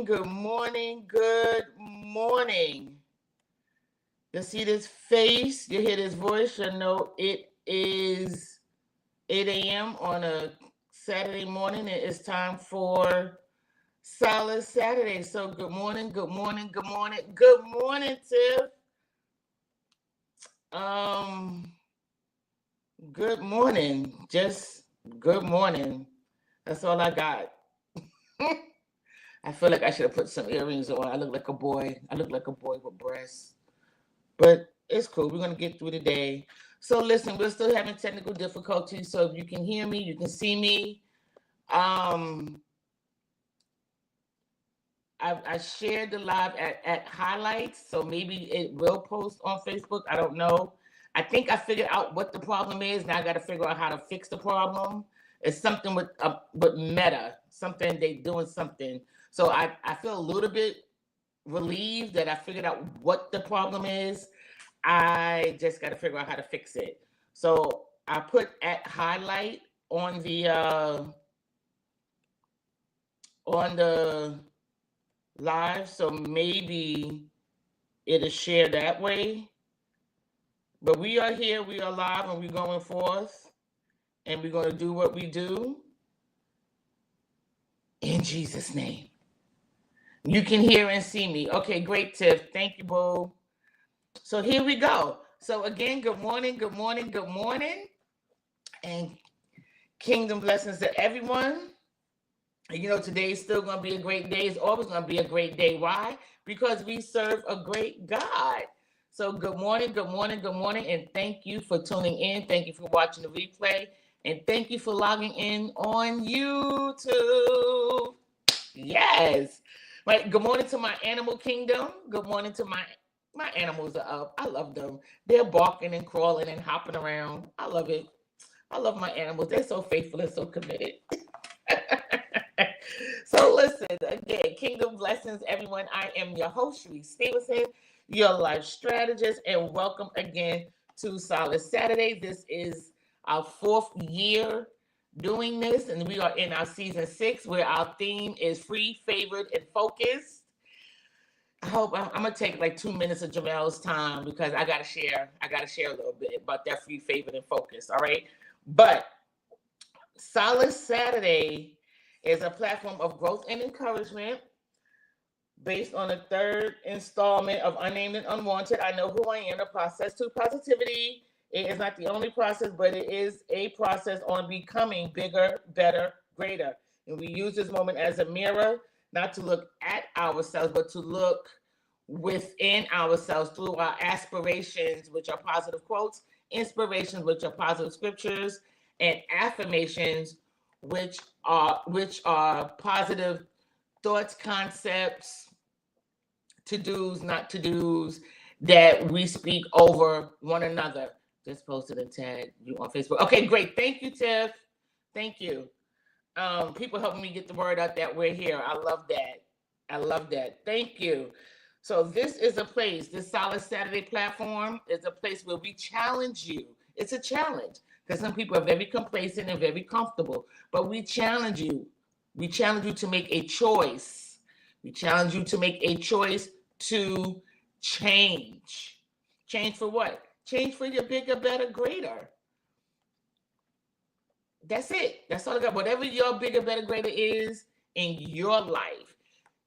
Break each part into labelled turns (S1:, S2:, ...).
S1: good morning, good morning. You see this face, you hear this voice, you know it is 8 a.m. on a Saturday morning. It is time for Solace Saturday. So good morning, good morning, good morning, good morning, Tiff. Um, good morning. Just good morning. That's all I got. I feel like I should have put some earrings on. I look like a boy. I look like a boy with breasts. But it's cool. We're going to get through the day. So listen, we're still having technical difficulties. So if you can hear me, you can see me. Um, I shared the live at highlights. So maybe it will post on Facebook. I don't know. I think I figured out what the problem is. Now I got to figure out how to fix the problem. It's something with Meta. Something they doing something. So I feel a little bit relieved that I figured out what the problem is. I just got to figure out how to fix it. So I put at highlight on the live, so maybe it'll share that way. But we are here, we are live, and we're going forth, and we're going to do what we do in Jesus' name. You can hear and see me. Okay, great, Tiff. Thank you, boo. So here we go. So again, good morning, good morning, good morning. And kingdom blessings to everyone. And you know, today is still going to be a great day. It's always going to be a great day. Why? Because we serve a great God. So good morning, good morning, good morning. And thank you for tuning in. Thank you for watching the replay. And thank you for logging in on YouTube. Yes. Right. Good morning to my animal kingdom. Good morning to my animals are up. I love them. They're barking and crawling and hopping around. I love it. I love my animals. They're so faithful and so committed. So listen, again, kingdom blessings, everyone. I am your host, Cherise Stevenson, your life strategist, and welcome again to Solace Saturday. This is our 4th year doing this, and we are in our season 6, where our theme is free, favored, and focused. I hope I'm gonna take like 2 minutes of Jamel's time because I gotta share a little bit about that free, favored, and focused. All right, but Solace Saturday is a platform of growth and encouragement based on the 3rd installment of Unnamed and Unwanted. I Know Who I Am, the process to positivity. It is not the only process, but it is a process on becoming bigger, better, greater. And we use this moment as a mirror, not to look at ourselves, but to look within ourselves through our aspirations, which are positive quotes, inspirations, which are positive scriptures, and affirmations, which are positive thoughts, concepts, to-dos, not to-dos, that we speak over one another. Just posted a tag you on Facebook. Okay, great. Thank you, Tiff. Thank you. People helping me get the word out that we're here. I love that. I love that. Thank you. So this is a place, this Solace Saturday platform is a place where we challenge you. It's a challenge because some people are very complacent and very comfortable, but we challenge you. We challenge you to make a choice. We challenge you to make a choice to change. Change for what? Change for your bigger, better, greater. That's it. That's all I got. Whatever your bigger, better, greater is in your life,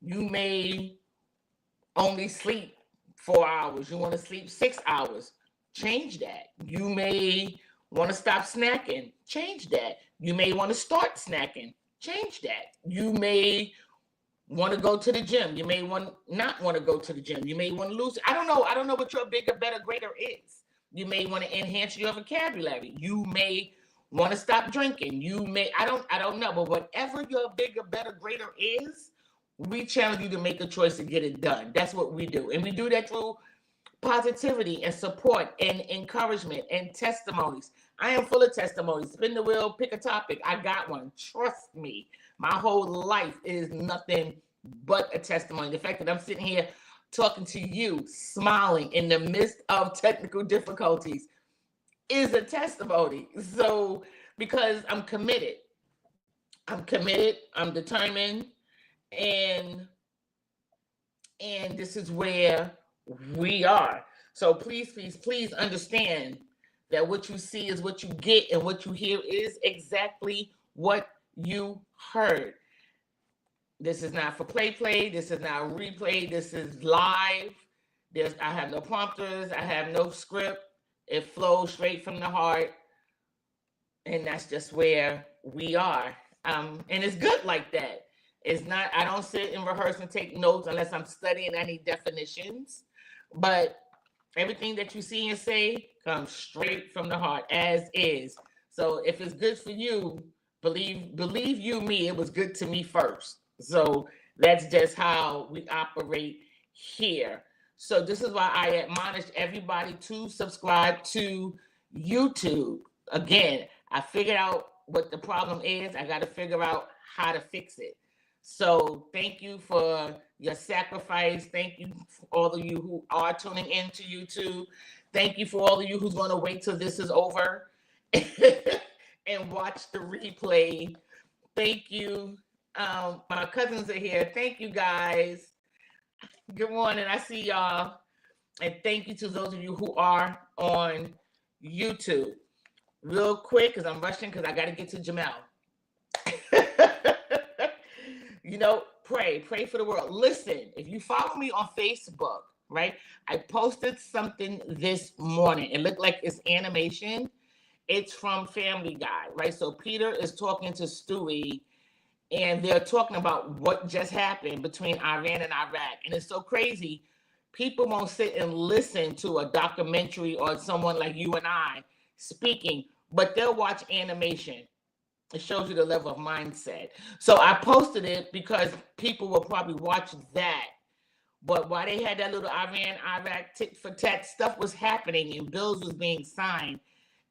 S1: you may only sleep 4 hours. You want to sleep 6 hours. Change that. You may want to stop snacking. Change that. You may want to start snacking. Change that. You may want to go to the gym. You may not want to go to the gym. You may want to lose. I don't know. I don't know what your bigger, better, greater is. You may want to enhance your vocabulary. You may want to stop drinking. You may, I don't know. But whatever your bigger, better, greater is, we challenge you to make a choice to get it done. That's what we do. And we do that through positivity and support and encouragement and testimonies. I am full of testimonies. Spin the wheel, pick a topic. I got one. Trust me. My whole life is nothing but a testimony. The fact that I'm sitting here talking to you, smiling in the midst of technical difficulties is a testimony. So, because I'm committed, I'm determined, and And this is where we are. So please, please, please understand that what you see is what you get, and what you hear is exactly what you heard. This is not for play. This is not replay. This is live. I have no prompters. I have no script. It flows straight from the heart, and that's just where we are. And it's good like that. It's not. I don't sit and rehearse and take notes unless I'm studying. I need definitions, but everything that you see and say comes straight from the heart, as is. So if it's good for you, believe you me, it was good to me first. So that's just how we operate here. So this is why I admonish everybody to subscribe to YouTube. Again, I figured out what the problem is. I got to figure out how to fix it. So thank you for your sacrifice. Thank you for all of you who are tuning into YouTube. Thank you for all of you who's going to wait till this is over and watch the replay. Thank you. My cousins are here. Thank you, guys. Good morning. I see y'all. And thank you to those of you who are on YouTube. Real quick, because I'm rushing, because I got to get to Jamel. Pray for the world. Listen, if you follow me on Facebook, right, I posted something this morning. It looked like it's animation. It's from Family Guy, right? So Peter is talking to Stewie, and they're talking about what just happened between Iran and Iraq. And it's so crazy. People won't sit and listen to a documentary or someone like you and I speaking, but they'll watch animation. It shows you the level of mindset. So I posted it because people will probably watch that. But while they had that little Iran-Iraq tit-for-tat, stuff was happening and bills was being signed.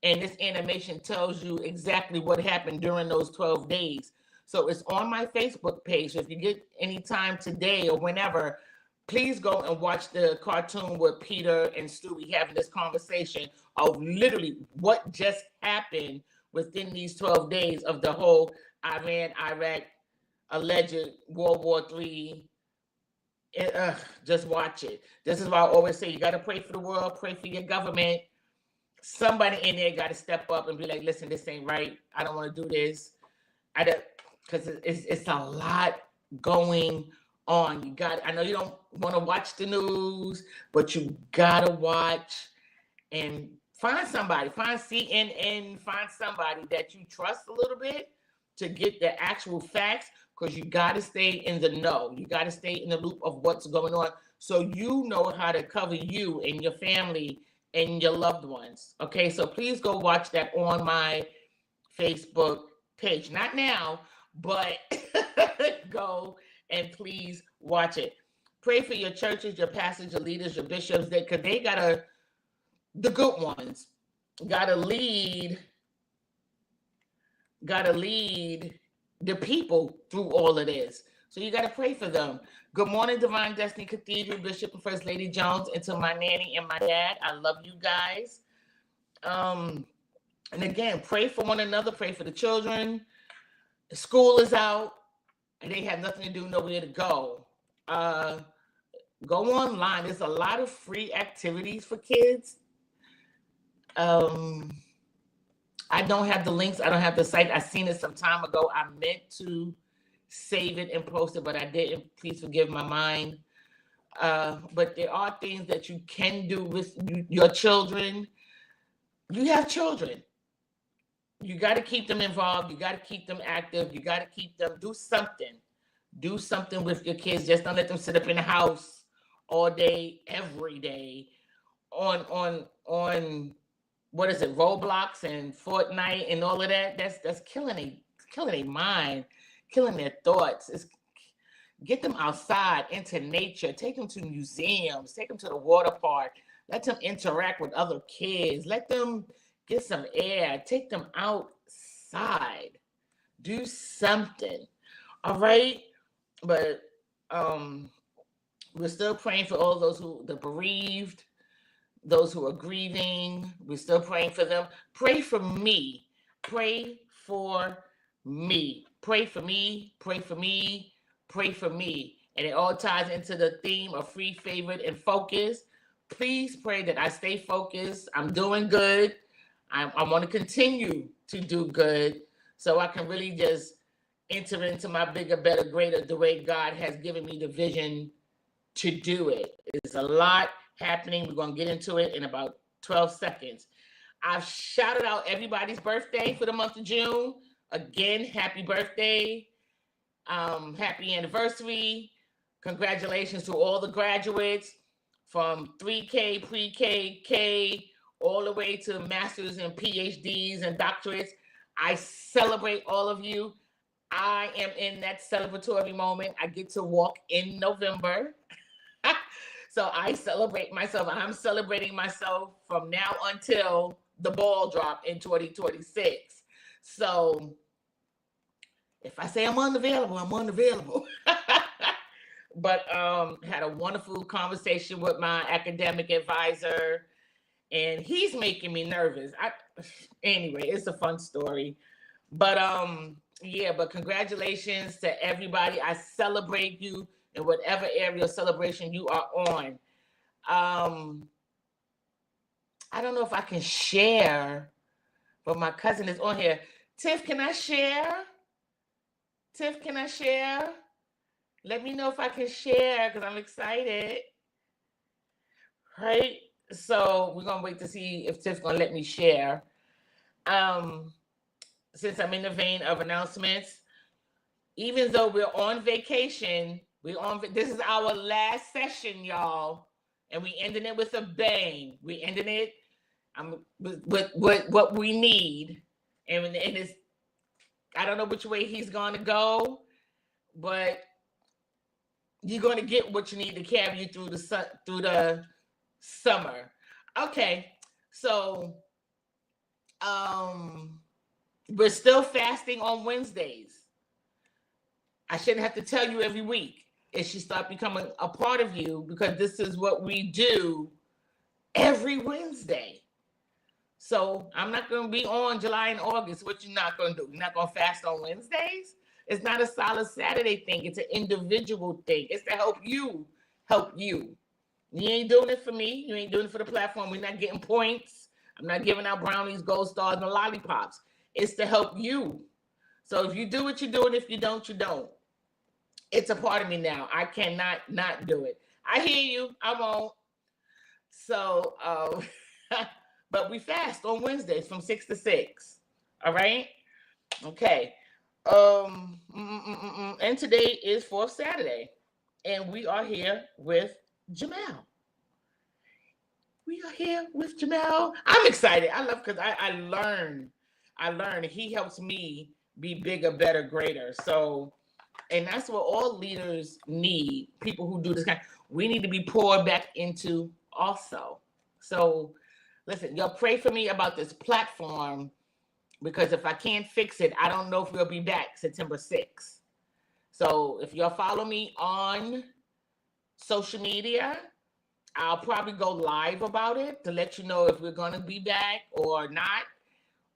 S1: And this animation tells you exactly what happened during those 12 days. So it's on my Facebook page. So if you get any time today or whenever, please go and watch the cartoon with Peter and Stewie having this conversation of literally what just happened within these 12 days of the whole Iran-Iraq alleged World War III. Just watch it. This is why I always say you got to pray for the world, pray for your government. Somebody in there got to step up and be like, listen, this ain't right. I don't want to do this. Because it's a lot going on. I know you don't want to watch the news, but you got to watch and find CNN, find somebody that you trust a little bit to get the actual facts, because you got to stay in the know. You got to stay in the loop of what's going on so you know how to cover you and your family and your loved ones. Okay, so please go watch that on my Facebook page. Not now, but go and please watch it. Pray for your churches, your pastors, your leaders, your bishops, because they got the good ones gotta lead the people through all of this. So you gotta pray for them. Good morning, Divine Destiny Cathedral, Bishop and First Lady Jones, and to my nanny and my dad. I love you guys. And again, pray for one another, pray for the children. School is out and they have nothing to do, nowhere to go. Go online. There's a lot of free activities for kids. I don't have the links. I don't have the site. I seen it some time ago. I meant to save it and post it, but I didn't. Please forgive my mind. But there are things that you can do with your children. You have children. You got to keep them involved. You got to keep them active. You got to keep them, do something. Do something with your kids. Just don't let them sit up in the house all day, every day on what is it, Roblox and Fortnite and all of that. That's killing their mind, killing their thoughts. Get them outside into nature. Take them to museums. Take them to the water park. Let them interact with other kids. Let them get some air. Take them outside. Do something. All right? But we're still praying for all those the bereaved, those who are grieving. We're still praying for them. Pray for me. Pray for me. Pray for me. Pray for me. Pray for me. and it all ties into the theme of free, favored, and focused. Please pray that I stay focused. I'm doing good. I want to continue to do good so I can really just enter into my bigger, better, greater, the way God has given me the vision to do it. It's a lot happening. We're going to get into it in about 12 seconds. I've shouted out everybody's birthday for the month of June. Again, happy birthday. Happy anniversary. Congratulations to all the graduates from 3K, pre-K, K, all the way to masters and PhDs and doctorates. I celebrate all of you. I am in that celebratory moment. I get to walk in November. So I celebrate myself. I'm celebrating myself from now until the ball drop in 2026. So if I say I'm unavailable, I'm unavailable. But had a wonderful conversation with my academic advisor, and he's making me nervous. Anyway, it's a fun story. But yeah, but congratulations to everybody. I celebrate you in whatever area of celebration you are on. I don't know if I can share, but my cousin is on here. Tiff, can I share? Tiff, can I share? Let me know if I can share because I'm excited. Right? So we're going to wait to see if Tiff's going to let me share. Since I'm in the vein of announcements, even though we're on vacation, this is our last session, y'all, and we ending it with a bang. We ending it with what we need, and it's, I don't know which way he's going to go, but you're going to get what you need to carry you through the summer. Okay, so we're still fasting on Wednesdays. I shouldn't have to tell you every week. It should start becoming a part of you because this is what we do every Wednesday. So I'm not going to be on July and August. What you're not going to do? You're not going to fast on Wednesdays? It's not a Solace Saturday thing. It's an individual thing. It's to help you help you. You ain't doing it for me. You ain't doing it for the platform. We're not getting points. I'm not giving out brownies, gold stars, and lollipops. It's to help you. So if you do what you're doing, if you don't, you don't. It's a part of me now. I cannot not do it. I hear you. I won't. So, but we fast on Wednesdays from 6 to 6. All right? Okay. And today is fourth Saturday. And we are here with Jamel. We are here with Jamel. I'm excited. I love because I learn. He helps me be bigger, better, greater. So, and that's what all leaders need. People who do this kind. We need to be poured back into also. So, listen, y'all pray for me about this platform because if I can't fix it, I don't know if we'll be back September 6th. So, if y'all follow me on social media, I'll probably go live about it to let you know if we're going to be back or not,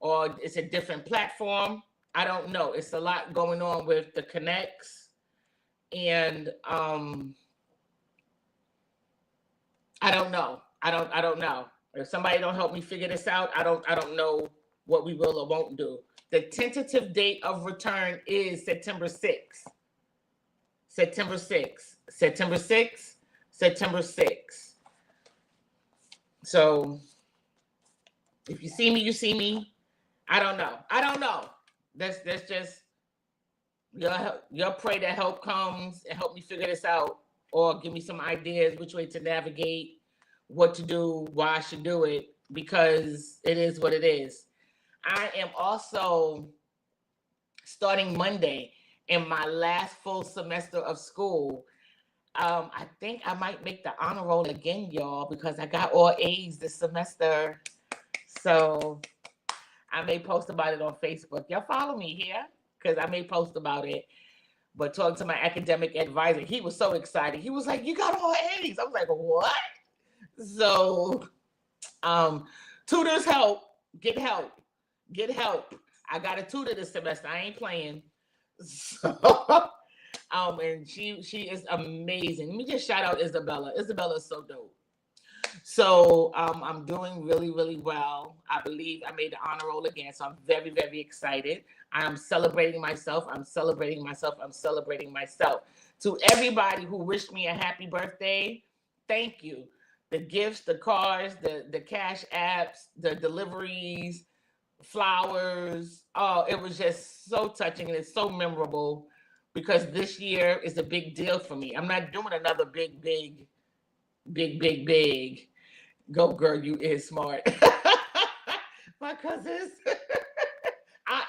S1: or it's a different platform. I don't know. It's a lot going on with the connects, and I don't know. I don't know. If somebody don't help me figure this out, I don't know what we will or won't do. The tentative date of return is September 6th. September 6th. September 6th. September 6th. So if you see me, you see me. I don't know. That's just y'all pray that help comes and help me figure this out, or give me some ideas which way to navigate, what to do, why I should do it, because it is what it is. I am also starting Monday in my last full semester of school. I think I might make the honor roll again, y'all, because I got all A's this semester. So I may post about it on Facebook. Y'all follow me here because I may post about it. But talking to my academic advisor, he was so excited. He was like, "You got all A's." I was like, "What?" So tutors help. Get help. I got a tutor this semester. I ain't playing. So And she is amazing. Let me just shout out Isabella. Isabella is so dope. So I'm doing really, really well. I believe I made the honor roll again. So I'm very, very excited. I am celebrating myself. I'm celebrating myself. I'm celebrating myself. To everybody who wished me a happy birthday, thank you. The gifts, the cards, the cash apps, the deliveries, flowers. Oh, it was just so touching and it's so memorable because this year is a big deal for me. I'm not doing another big. Go girl, you is smart. My cousins. I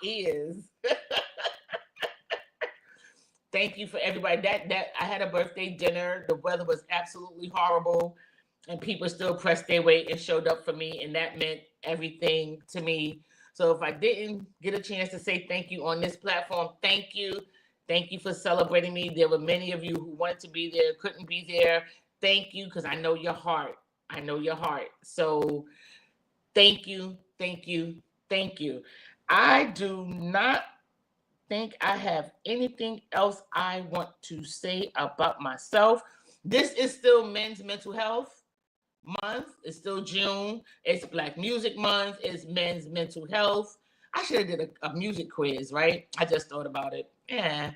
S1: is. Thank you for everybody. That I had a birthday dinner. The weather was absolutely horrible, and people still pressed their way and showed up for me, and that meant everything to me. So if I didn't get a chance to say thank you on this platform, thank you. Thank you for celebrating me. There were many of you who wanted to be there, couldn't be there. Thank you, because I know your heart. I know your heart. So thank you, thank you, thank you. I do not think I have anything else I want to say about myself. This is still Men's Mental Health Month. It's still June. It's Black Music Month. It's Men's Mental Health. I should have did a music quiz, right? I just thought about it. Yeah,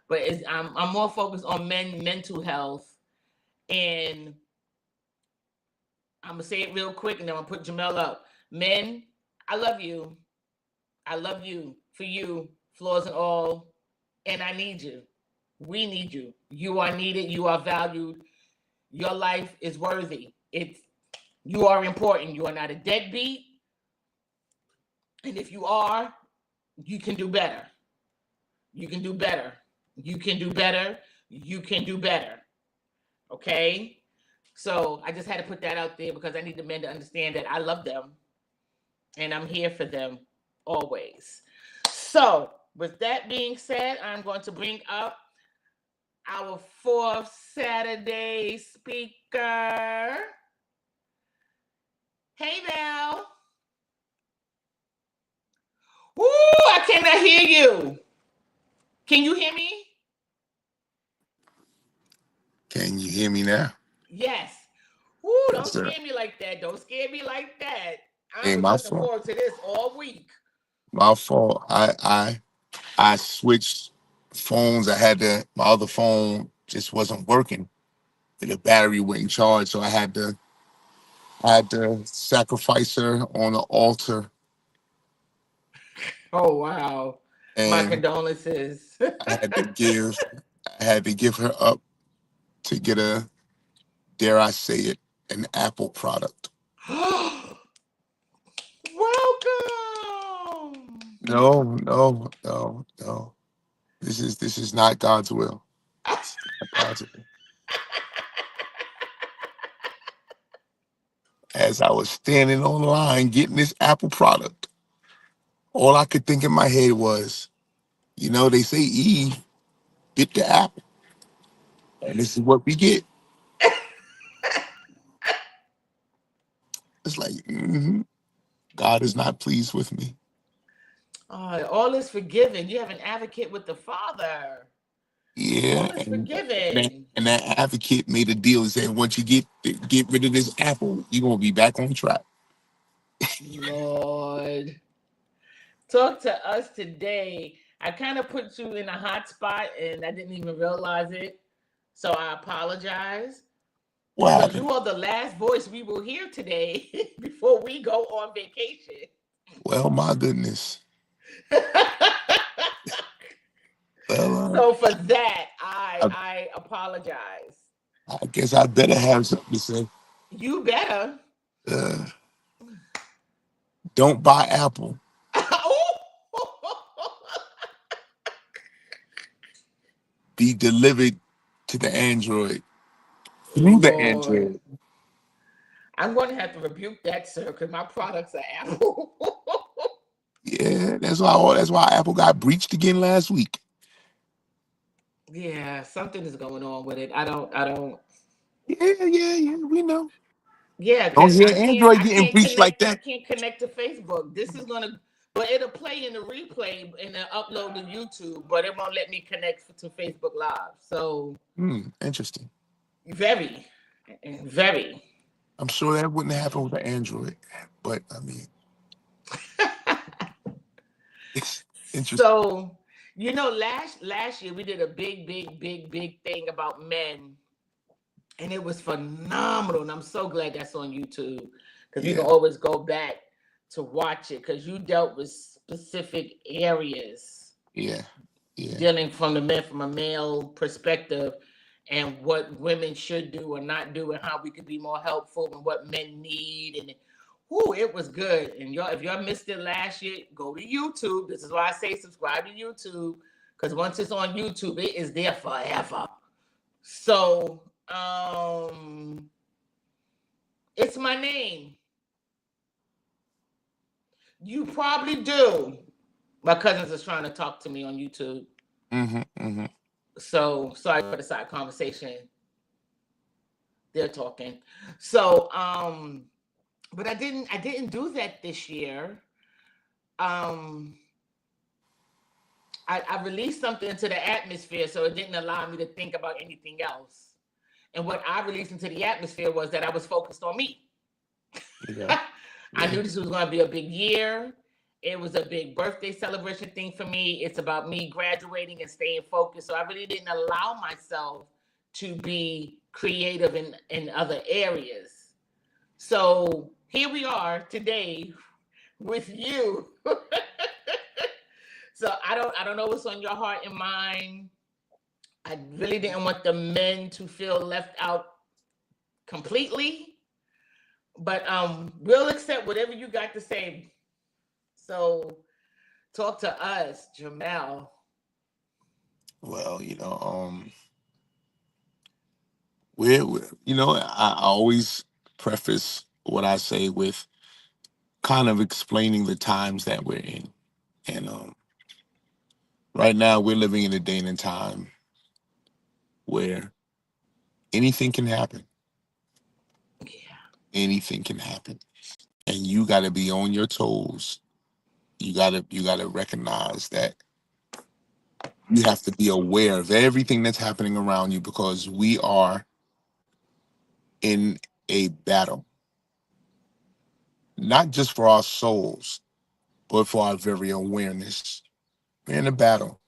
S1: but I'm more focused on mental health, and I'm gonna say it real quick, and then I'm gonna put Jamel up. Men, I love you. I love you for you, flaws and all, and I need you. We need you. You are needed. You are valued. Your life is worthy. You are important. You are not a deadbeat, and if you are, you can do better. You can do better. You can do better. You can do better. Okay. So I just had to put that out there because I need the men to understand that I love them and I'm here for them always. So with that being said, I'm going to bring up our fourth Saturday speaker. Hey, Val. Woo, I cannot hear you. Can you hear me?
S2: Can you hear me now?
S1: Yes. Woo, don't scare me like that. Don't scare me like that. I
S2: Hey,
S1: was
S2: my
S1: looking
S2: fault.
S1: forward to this all week.
S2: My fault. I switched phones. My other phone just wasn't working. The battery wouldn't charge, so I had to sacrifice her on the altar,
S1: Oh, wow. My
S2: and
S1: condolences.
S2: I had to give I had to give her up to get a, dare I say it, an Apple product.
S1: Welcome.
S2: No, no, no, no. This is not God's will. It's not God's will. As I was standing on the line getting this Apple product, all I could think in my head was, they say Eve bit the apple, and this is what we get. It's like, God is not pleased with me.
S1: Oh, all is forgiven. You have an advocate with the Father.
S2: Yeah,
S1: All is
S2: and
S1: forgiven.
S2: and that advocate made a deal and said, once you get rid of this apple, you're gonna be back on track.
S1: Lord. Talk to us today. I kind of put you in a hot spot and I didn't even realize it. So I apologize.
S2: What
S1: But you
S2: happened?
S1: are the last voice we will hear today before we go on vacation.
S2: Well, my goodness. Well,
S1: So for that,
S2: I,
S1: I apologize.
S2: I guess I better have something to say.
S1: You better.
S2: Uh, don't buy Apple. Be delivered to the Android through the
S1: Lord.
S2: Android.
S1: I'm going to have to rebuke that, sir, because my products are Apple.
S2: Yeah, that's why Apple got breached again last week.
S1: Yeah, something is going on with it. I don't.
S2: Yeah, we know.
S1: Yeah,
S2: Don't
S1: because
S2: hear
S1: I can't
S2: Android
S1: I
S2: getting
S1: can't
S2: breached like
S1: connect I
S2: that.
S1: can't connect to Facebook. This is gonna But it'll play in the replay and then upload to YouTube, but it won't let me connect to Facebook Live. So
S2: Interesting.
S1: very, very.
S2: I'm sure that wouldn't happen with an Android, but I mean, it's interesting.
S1: So last year we did a big thing about men, and it was phenomenal. And I'm so glad that's on YouTube because you can
S2: Yeah,
S1: always go back to watch it because you dealt with specific areas
S2: yeah, yeah,
S1: dealing from the men from a male perspective and what women should do or not do and how we could be more helpful and what men need and it was good. And y'all, if y'all missed it last year, go to YouTube. This is why I say subscribe to YouTube because once it's on YouTube, it is there forever. So, it's my name. You probably do. My cousins is trying to talk to me on YouTube.
S2: hmm.
S1: So sorry for the side conversation. They're talking. So, but I didn't do that this year. Um, I released something into the atmosphere, so it didn't allow me to think about anything else. And what I released into the atmosphere was that I was focused on me.
S2: Yeah,
S1: I
S2: yeah.
S1: knew this was going to be a big year. It was a big birthday celebration thing for me. It's about me graduating and staying focused. So I really didn't allow myself to be creative in other areas. So here we are today with you. So I don't know what's on your heart and mind. I really didn't want the men to feel left out completely, but we'll accept whatever you got to say. So talk to us, Jamel.
S2: Well, I always preface what I say with kind of explaining the times that we're in. And right now, we're living in a day and a time where anything can happen.
S1: Yeah.
S2: Anything can happen, and you got to be on your toes. You got to recognize that you have to be aware of everything that's happening around you because we are in a battle, not just for our souls, but for our very awareness. We're in a battle,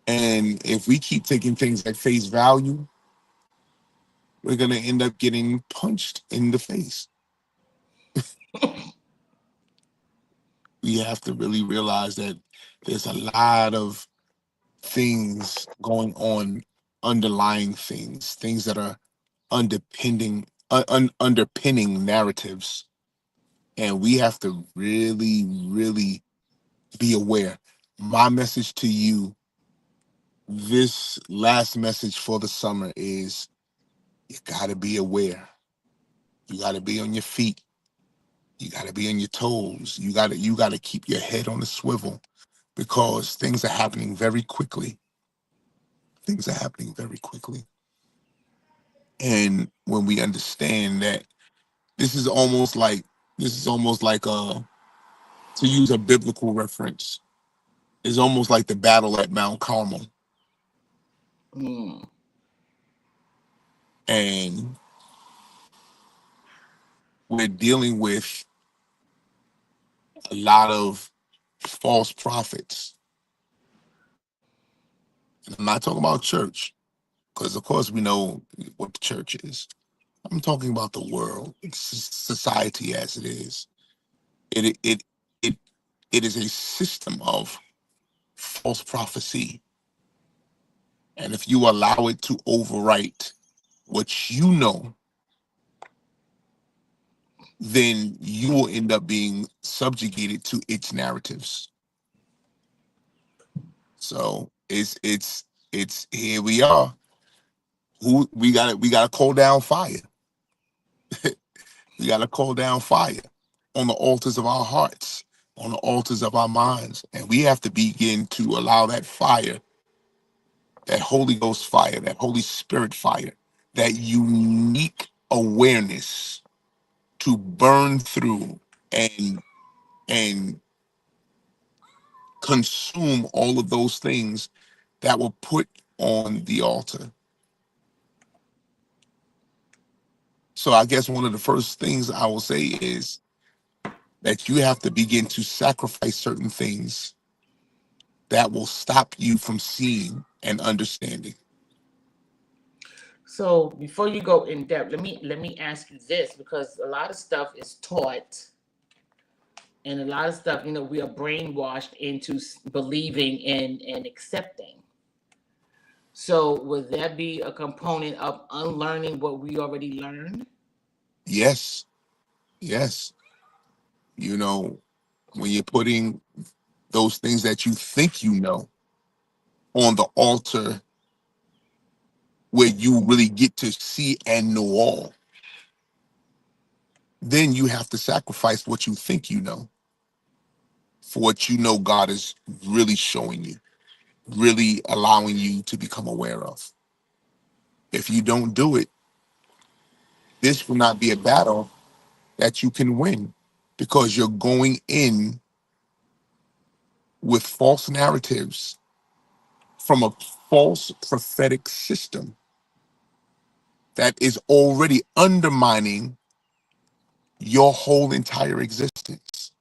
S2: and if we keep taking things at face value, we're gonna end up getting punched in the face. We have to really realize that there's a lot of things going on, underlying things that are underpinning narratives, and we have to really be aware. My message to you, this last message for the summer, is you got to be aware. You got to be on your feet. You got to be on your toes. You got to keep your head on the swivel because things are happening very quickly. Things are happening very quickly. And when we understand that this is almost like to use a biblical reference, is almost like the battle at Mount Carmel.
S1: Mm.
S2: And we're dealing with a lot of false prophets. And I'm not talking about church, because of course we know what the church is. I'm talking about the world, society as it is. It it it it is a system of false prophecy. And if you allow it to overwrite what you know, then you will end up being subjugated to its narratives. So it's here we are. Who we gotta call down fire. We gotta call down fire on the altars of our hearts, on the altars of our minds. And we have to begin to allow that fire, that Holy Ghost fire, that Holy Spirit fire, that unique awareness to burn through and and consume all of those things that were put on the altar. So I guess one of the first things I will say is that you have to begin to sacrifice certain things that will stop you from seeing and understanding.
S1: So before you go in depth, let me ask you this, because a lot of stuff is taught, and a lot of stuff, we are brainwashed into believing and accepting. So would that be a component of unlearning what we already learned?
S2: Yes, yes. You know, when you're putting those things that you think you know on the altar where you really get to see and know all, then you have to sacrifice what you think you know for what you know God is really showing you, really allowing you to become aware of. If you don't do it, this will not be a battle that you can win, because you're going in with false narratives from a false prophetic system that is already undermining your whole entire existence.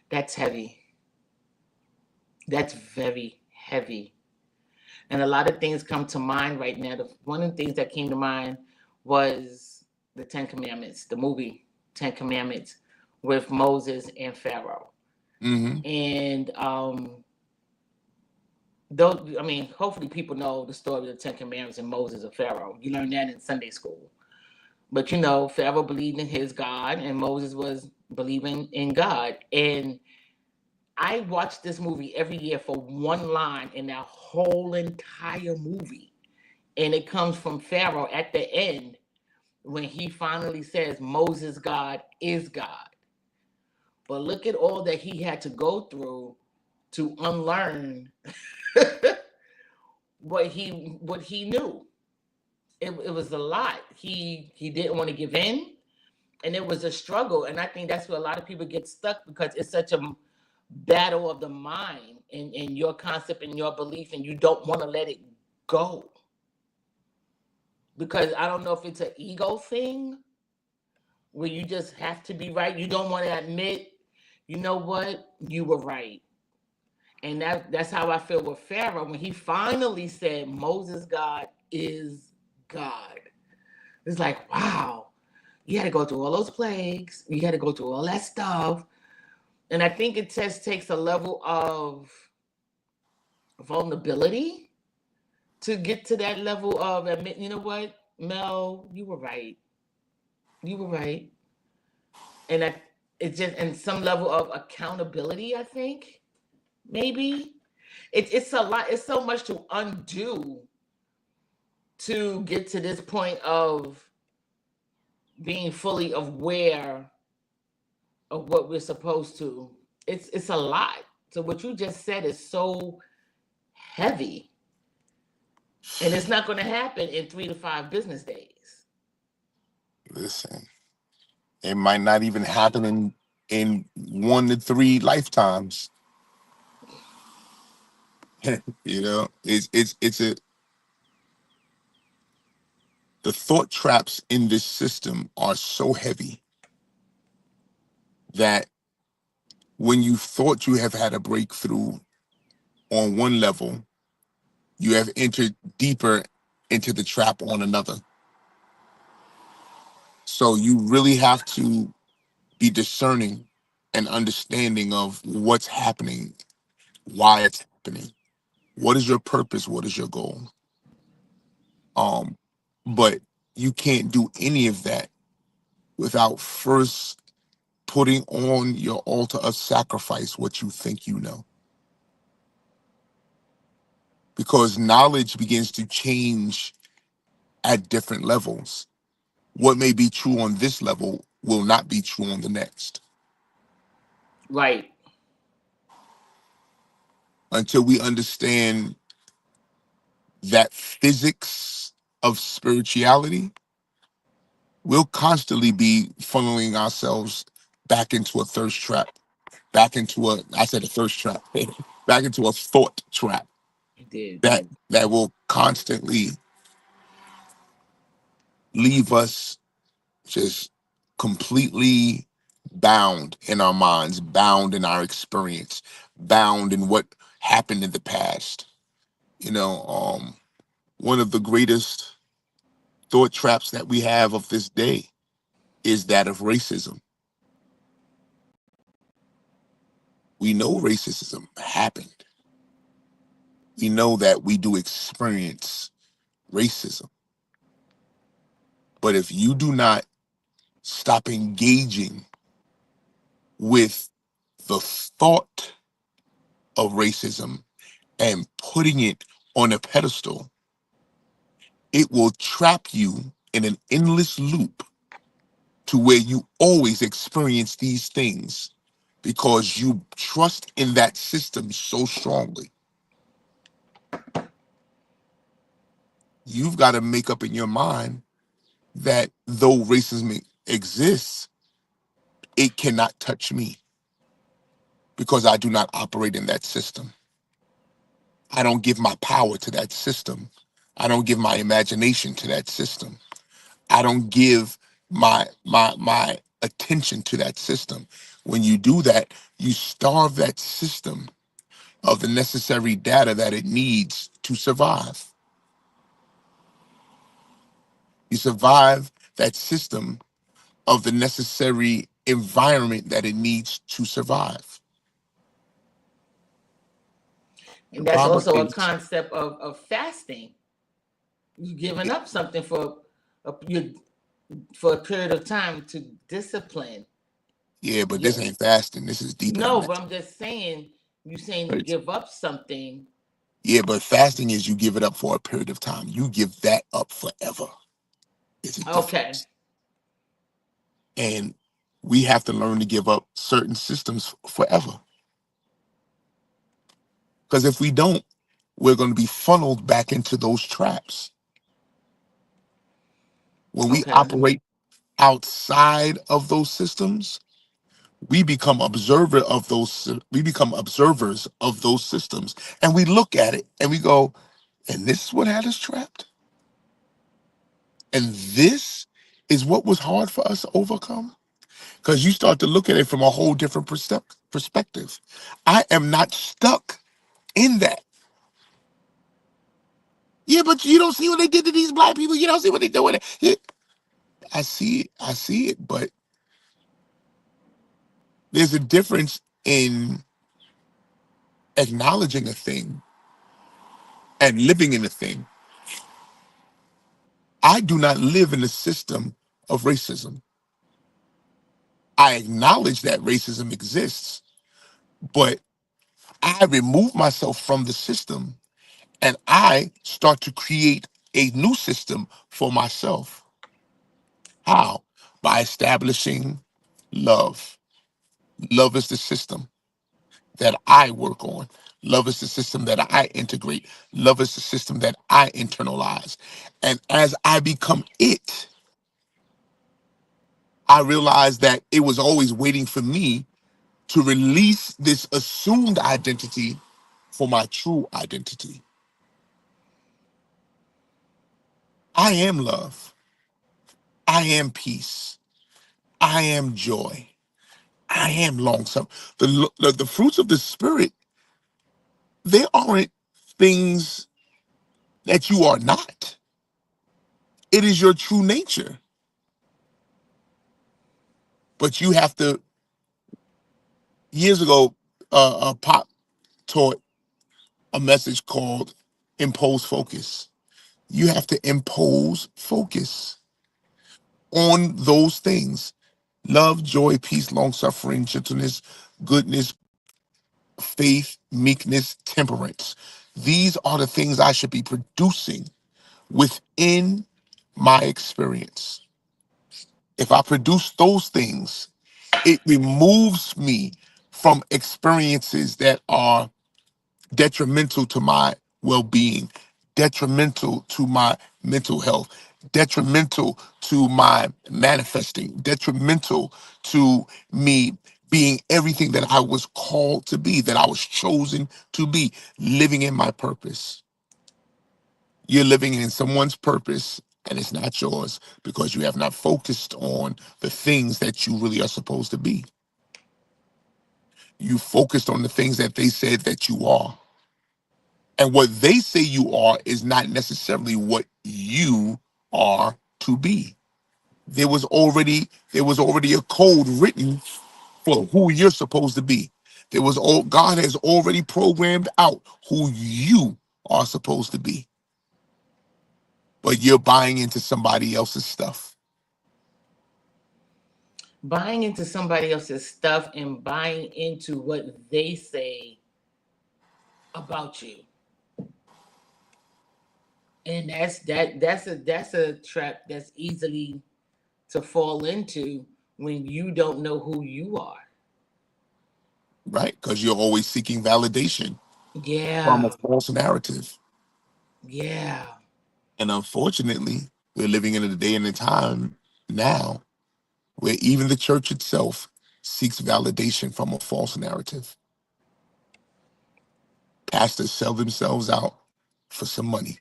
S1: That's heavy. That's very heavy. And a lot of things come to mind right now. One of the things that came to mind was the Ten Commandments, the movie Ten Commandments with Moses and Pharaoh.
S2: Hmm.
S1: And those, I mean, hopefully people know the story of the Ten Commandments and Moses and Pharaoh. You learn that in Sunday school. But Pharaoh believed in his God and Moses was believing in God. And I watch this movie every year for one line in that whole entire movie. And it comes from Pharaoh at the end when he finally says Moses' God is God. But look at all that he had to go through to unlearn what he knew. It was a lot. He didn't want to give in, and it was a struggle. And I think that's where a lot of people get stuck, because it's such a battle of the mind and your concept and your belief, and you don't want to let it go, because I don't know if it's an ego thing where you just have to be right. You don't want to admit, you know what, you were right. And that's how I feel with Pharaoh when he finally said Moses' God is God. It's like, wow, you had to go through all those plagues, you had to go through all that stuff. And I think it just takes a level of vulnerability to get to that level of admit, you know what, Mel, you were right. You were right. And it's just, and some level of accountability, I think, maybe. It's a lot, it's so much to undo to get to this point of being fully aware of what we're supposed to. It's a lot. So what you just said is so heavy. And it's not going to happen in 3 to 5 business days.
S2: Listen, it might not even happen in 1 to 3 lifetimes. It's a the thought traps in this system are so heavy that when you thought you have had a breakthrough on one level, you have entered deeper into the trap on another. So you really have to be discerning and understanding of what's happening, why it's happening, what is your purpose, what is your goal. Um, but you can't do any of that without first putting on your altar of sacrifice what you think you know. Because knowledge begins to change at different levels. What may be true on this level will not be true on the next.
S1: Right.
S2: Until we understand that physics of spirituality, we'll constantly be funneling ourselves back into a thirst trap. back into I said the first trap, back into a thought trap
S1: You did.
S2: that will constantly leave us just completely bound in our minds, bound in our experience, bound in what happened in the past. You know, one of the greatest thought traps that we have of this day is that of racism. We know racism happened. We know that we do experience racism. But if you do not stop engaging with the thought of racism and putting it on a pedestal, it will trap you in an endless loop to where you always experience these things because you trust in that system so strongly. You've got to make up in your mind that though racism exists, it cannot touch me because I do not operate in that system. I don't give my power to that system. I don't give my imagination to that system. I don't give my attention to that system. When you do that, you starve that system of the necessary data that it needs to survive. You survive that system of the necessary environment that it needs to survive. The
S1: And that's
S2: problem
S1: also a
S2: is,
S1: concept of fasting. You giving up something you for a period of time to discipline.
S2: yeah, but
S1: Yeah.
S2: this ain't fasting. This is deeper than
S1: No,
S2: that.
S1: but I'm just saying, you saying you
S2: Right.
S1: give up something.
S2: Yeah, but fasting is you give it up for a period of time. You give that up forever. It's a
S1: Okay.
S2: difference. And we have to learn to give up certain systems forever. Because if we don't, we're going to be funneled back into those traps. When we
S1: Okay.
S2: operate outside of those systems, we become observers of those systems. And we look at it and we go, and this is what had us trapped. And this is what was hard for us to overcome. Because you start to look at it from a whole different perspective. I am not stuck in that. Yeah, but you don't see what they did to these black people. You don't see what they doing. Yeah, I see it. I see it. But there's a difference in acknowledging a thing and living in a thing. I do not live in a system of racism. I acknowledge that racism exists, but I remove myself from the system and I start to create a new system for myself. How? By establishing love. Love is the system that I work on. Love is the system that I integrate. Love is the system that I internalize. And as I become it, I realize that it was always waiting for me to release this assumed identity for my true identity. I am love. I am peace. I am joy. I am long suffering. The fruits of the spirit, they aren't things that you are not. It is your true nature. But you have to, years ago, Pop taught a message called impose focus. You have to impose focus on those things: love, joy, peace, long suffering, gentleness, goodness, faith, meekness, temperance. These are the things I should be producing within my experience. If I produce those things, it removes me from experiences that are detrimental to my well being, detrimental to my mental health, detrimental to my manifesting, detrimental to me being everything that I was called to be, that I was chosen to be, living in my purpose. You're living in someone's purpose and it's not yours because you have not focused on the things that you really are supposed to be. You focused on the things that they said that you are. And what they say you are is not necessarily what you are to be. There was already a code written for who you're supposed to be. God has already programmed out who you are supposed to be. But you're buying into somebody else's stuff.
S1: Buying into somebody else's stuff and buying into what they say about you. And that's a trap that's easily to fall into when you don't know who you are.
S2: Right? Because you're always seeking validation from a
S1: Yeah.
S2: false narrative.
S1: Yeah.
S2: And unfortunately, we're living in a day and a time now where even the church itself seeks validation from a false narrative. Pastors sell themselves out for some money.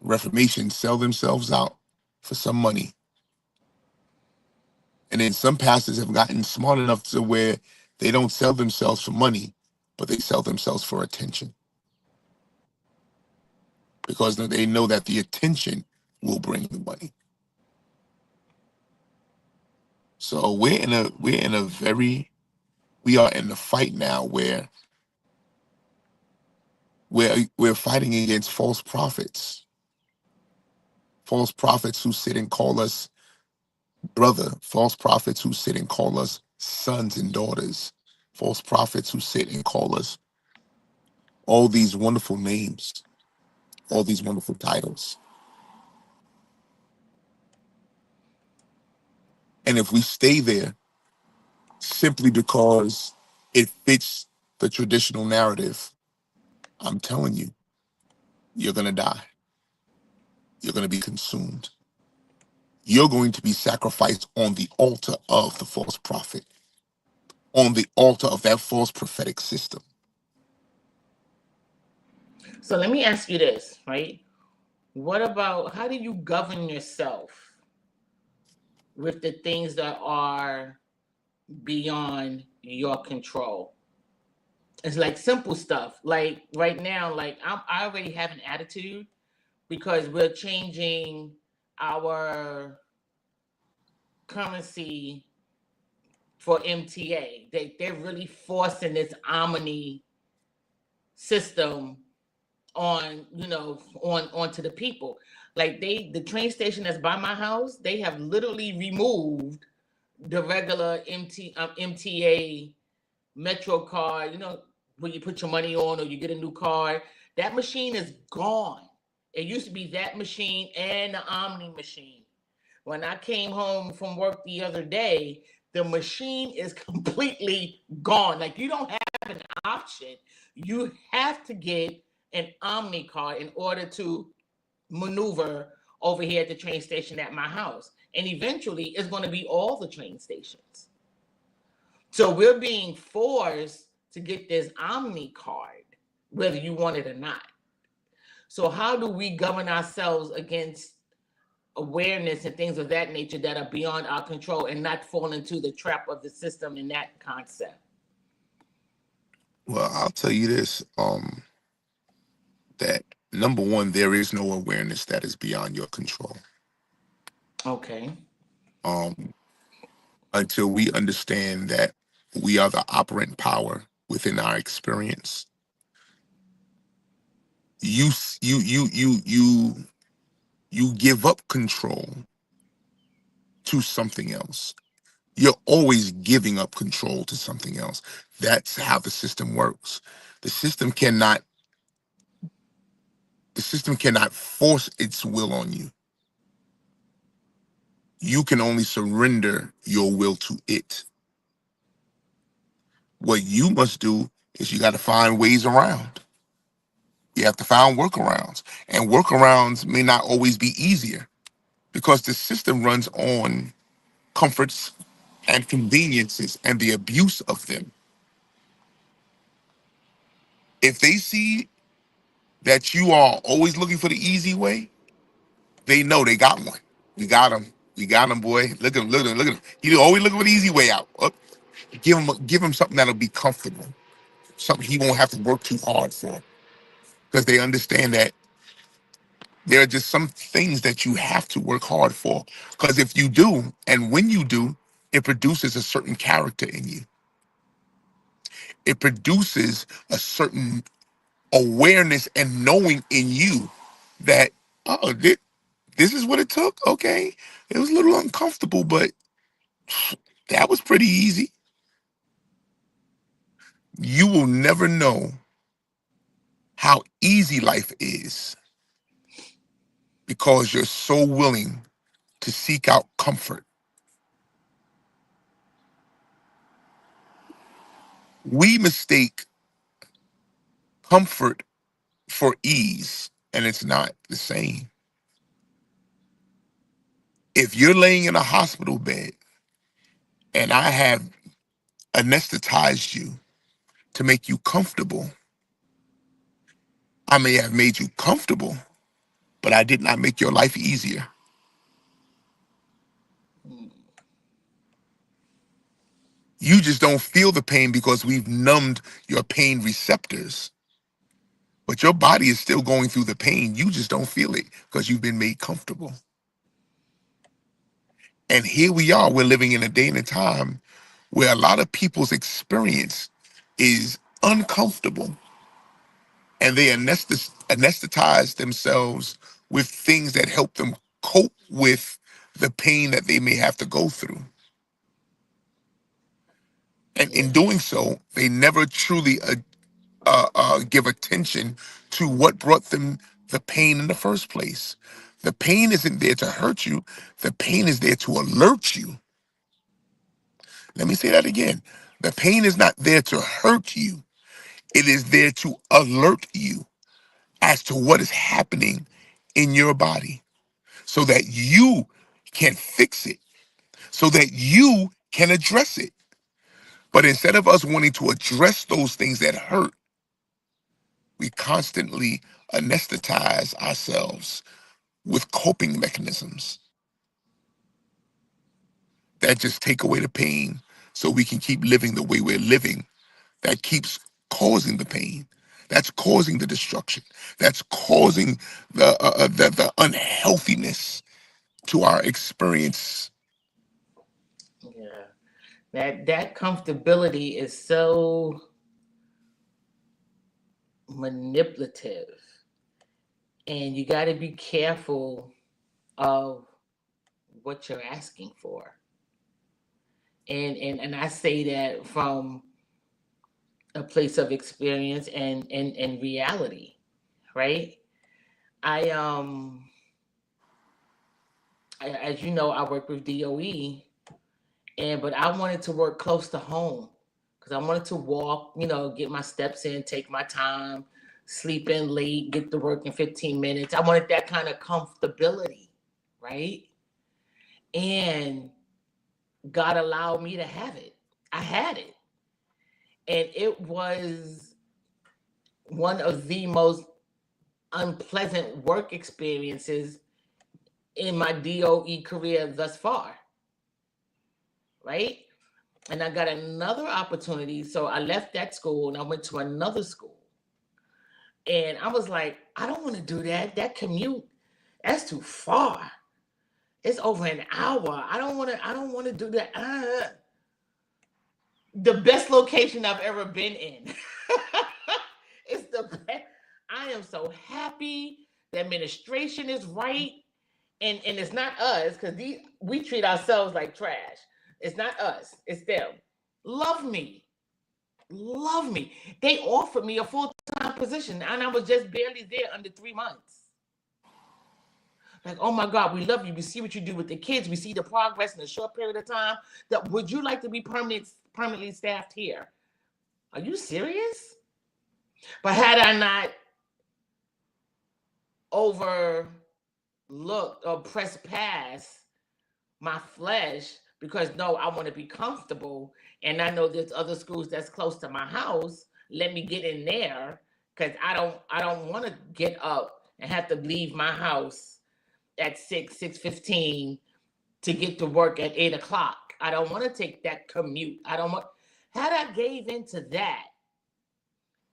S2: Reformations sell themselves out for some money. And then some pastors have gotten smart enough to where they don't sell themselves for money, but they sell themselves for attention because they know that the attention will bring the money. So we are in the fight now where we're fighting against false prophets who sit and call us brother, false prophets who sit and call us sons and daughters, false prophets who sit and call us all these wonderful names, all these wonderful titles. And if we stay there simply because it fits the traditional narrative, I'm telling you, you're going to die. You're going to be consumed. You're going to be sacrificed on the altar of the false prophet, on the altar of that false prophetic system.
S1: So let me ask you this, right? What about how do you govern yourself with the things that are beyond your control? It's like simple stuff. Like right now, like I already have an attitude because we're changing our currency for MTA. They're really forcing this Omni system on, onto the people. Like the train station that's by my house, they have literally removed the regular MTA Metro card, when you put your money on or you get a new card. That machine is gone. It used to be that machine and the Omni machine. When I came home from work the other day, the machine is completely gone. Like you don't have an option. You have to get an Omni card in order to maneuver over here at the train station at my house. And eventually it's going to be all the train stations. So we're being forced to get this Omni card, whether you want it or not. So how do we govern ourselves against awareness and things of that nature that are beyond our control and not fall into the trap of the system in that concept?
S2: Well, I'll tell you this, that number one, there is no awareness that is beyond your control.
S1: Okay.
S2: Um, until we understand that we are the operant power within our experience, you give up control to something else. You're always giving up control to something else. That's how the system works. The system cannot the system cannot force its will on you. You can only surrender your will to it. What you must do is you got to find ways around. You have to find workarounds. And workarounds may not always be easier because the system runs on comforts and conveniences and the abuse of them. If they see that you are always looking for the easy way, they know they got one. We got him. We got him, boy. Look at him. Look at him. Look at him. He always looking for the easy way out. Give him something that'll be comfortable, something he won't have to work too hard for, because they understand that there are just some things that you have to work hard for. Because if you do, and when you do, it produces a certain character in you. It produces a certain awareness and knowing in you that, oh, this is what it took. Okay, it was a little uncomfortable, but that was pretty easy. You will never know how easy life is because you're so willing to seek out comfort. We mistake comfort for ease, and it's not the same. If you're laying in a hospital bed and I have anesthetized you to make you comfortable, I may have made you comfortable, but I did not make your life easier. You just don't feel the pain because we've numbed your pain receptors. But your body is still going through the pain. You just don't feel it because you've been made comfortable. And here we are. We're living in a day and a time where a lot of people's experience is uncomfortable. And they anesthetize themselves with things that help them cope with the pain that they may have to go through. And in
S1: Yeah.
S2: doing so, they never truly give attention to what brought them the pain in the first place. The pain isn't there to hurt you. The pain is there to alert you. Let me say that again. The pain is not there to hurt you. It is there to alert you as to what is happening in your body so that you can fix it, so that you can address it. But instead of us wanting to address those things that hurt, we constantly anesthetize ourselves with coping mechanisms that just take away the pain so we can keep living the way we're living, that keeps causing the pain, that's causing the destruction, that's causing the unhealthiness to our experience.
S1: Yeah. That comfortability is so manipulative. And you got to be careful of what you're asking for. And I say that from a place of experience and reality, right? I as you know, I work with DOE, and but I wanted to work close to home because I wanted to walk, get my steps in, take my time, sleep in late, get to work in 15 minutes. I wanted that kind of comfortability, right? And God allowed me to have it. I had it. And it was one of the most unpleasant work experiences in my DOE career thus far, right? And I got another opportunity. So I left that school and I went to another school. And I was like, I don't want to do that. That commute, that's too far. It's over an hour. I don't want to do that. The best location I've ever been in. It's the best. I am so happy. The administration is right. And it's not us because we treat ourselves like trash. It's not us, it's them. Love me. Love me. They offered me a full-time position and I was just barely there under 3 months. Like, oh my God, we love you. We see what you do with the kids. We see the progress in a short period of time. That would you like to be permanently staffed here? Are you serious? But had I not overlooked or pressed past my flesh, because no, I want to be comfortable, and I know there's other schools that's close to my house. Let me get in there because I don't want to get up and have to leave my house at 6:15 to get to work at 8 o'clock. I don't want to take that commute. I don't want. Had I gave into that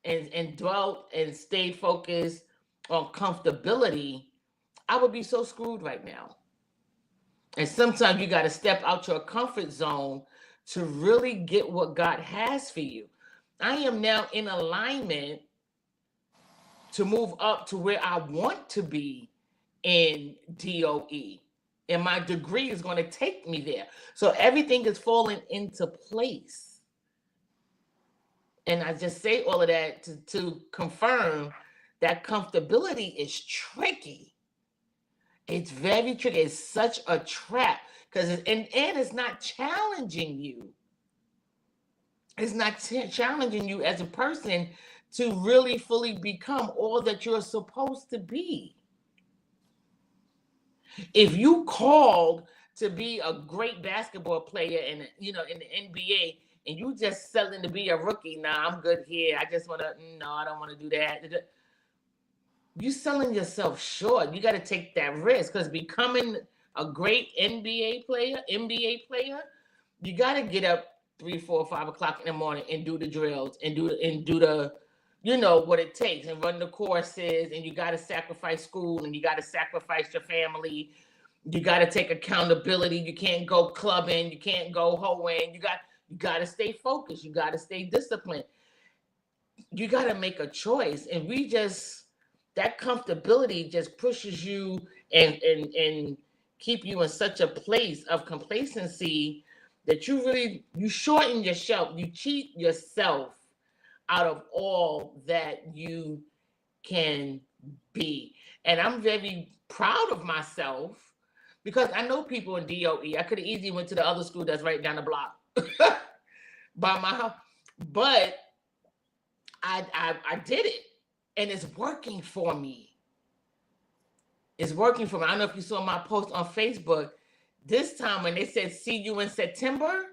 S1: and dwelt and stayed focused on comfortability, I would be so screwed right now. And sometimes you got to step out your comfort zone to really get what God has for you. I am now in alignment to move up to where I want to be in DOE. And my degree is going to take me there. So everything is falling into place. And I just say all of that to confirm that comfortability is tricky. It's very tricky. It's such a trap because and it's not challenging you. It's not challenging you as a person to really fully become all that you're supposed to be. If you called to be a great basketball player and in the NBA and you just selling to be a rookie, nah, I'm good here. I just want to no, I don't want to do that. You selling yourself short. You got to take that risk because becoming a great NBA player, you got to get up 3, 4, 5 o'clock in the morning and do the drills and do the, what it takes and run the courses, and you got to sacrifice school and you got to sacrifice your family. You got to take accountability. You can't go clubbing. You can't go hoeing. You got to stay focused. You got to stay disciplined. You got to make a choice, and that comfortability just pushes you and keep you in such a place of complacency that you shorten yourself, you cheat yourself out of all that you can be. And I'm very proud of myself because I know people in DOE. I could have easily went to the other school that's right down the block by my house, but I did it, and it's working for me. It's working for me. I don't know if you saw my post on Facebook. This time when they said see you in September,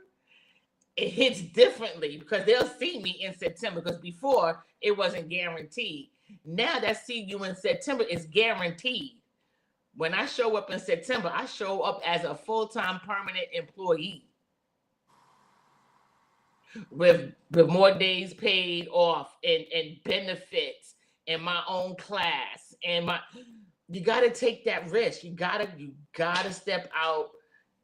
S1: it hits differently because they'll see me in September, because before it wasn't guaranteed. Now that see you in September is guaranteed. When I show up in September, I show up as a full-time permanent employee with more days paid off and benefits and my own class and you got to take that risk. You got to step out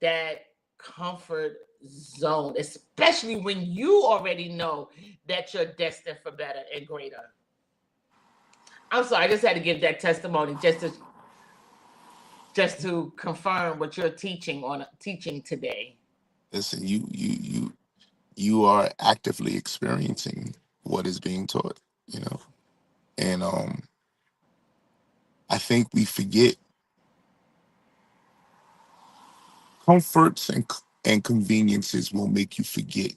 S1: that comfort zone, especially when you already know that you're destined for better and greater. I'm sorry, I just had to give that testimony just to confirm what you're teaching today.
S2: Listen, you are actively experiencing what is being taught, and I think we forget comforts and conveniences will make you forget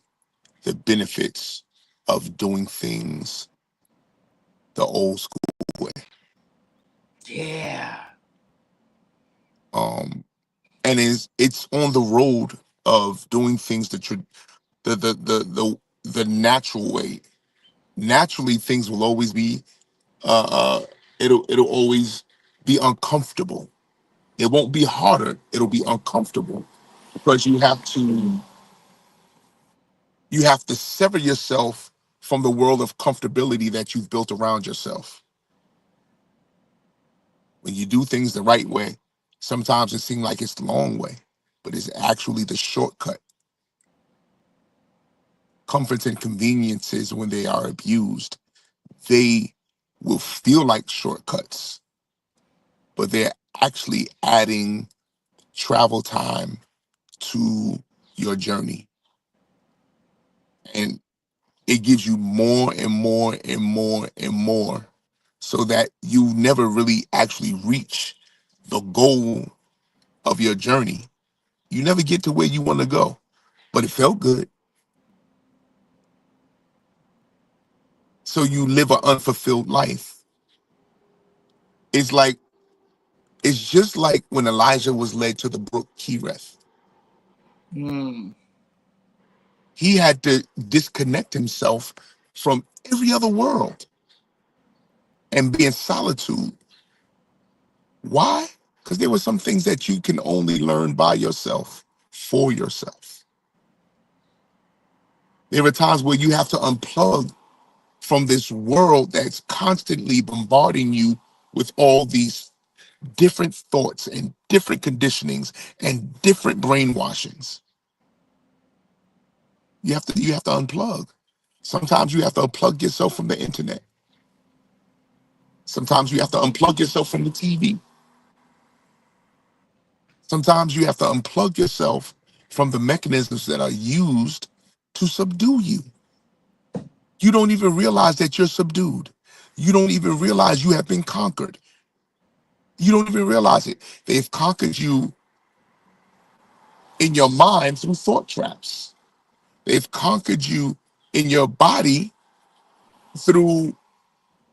S2: the benefits of doing things the old school way.
S1: Yeah.
S2: Um, and it's on the road of doing things the natural way. Naturally, things will always be uh, uh it'll always be uncomfortable. It won't be harder. It'll be uncomfortable because you have to sever yourself from the world of comfortability that you've built around yourself. When you do things the right way, sometimes it seems like it's the long way, but it's actually the shortcut. Comforts and conveniences, when they are abused, they will feel like shortcuts, but they're actually adding travel time to your journey. And it gives you more and more and more and more so that you never really actually reach the goal of your journey. You never get to where you want to go, but it felt good. So you live an unfulfilled life. It's like it's just like when Elijah was led to the brook Kerith.
S1: Mm.
S2: He had to disconnect himself from every other world and be in solitude. Why? Because there were some things that you can only learn by yourself, for yourself. There are times where you have to unplug from this world that's constantly bombarding you with all these different thoughts and different conditionings and different brainwashings. You have to unplug. Sometimes you have to unplug yourself from the internet. Sometimes you have to unplug yourself from the TV. Sometimes you have to unplug yourself from the mechanisms that are used to subdue you. You don't even realize that you're subdued. You don't even realize you have been conquered. You don't even realize it. They've conquered you in your mind through thought traps. They've conquered you in your body through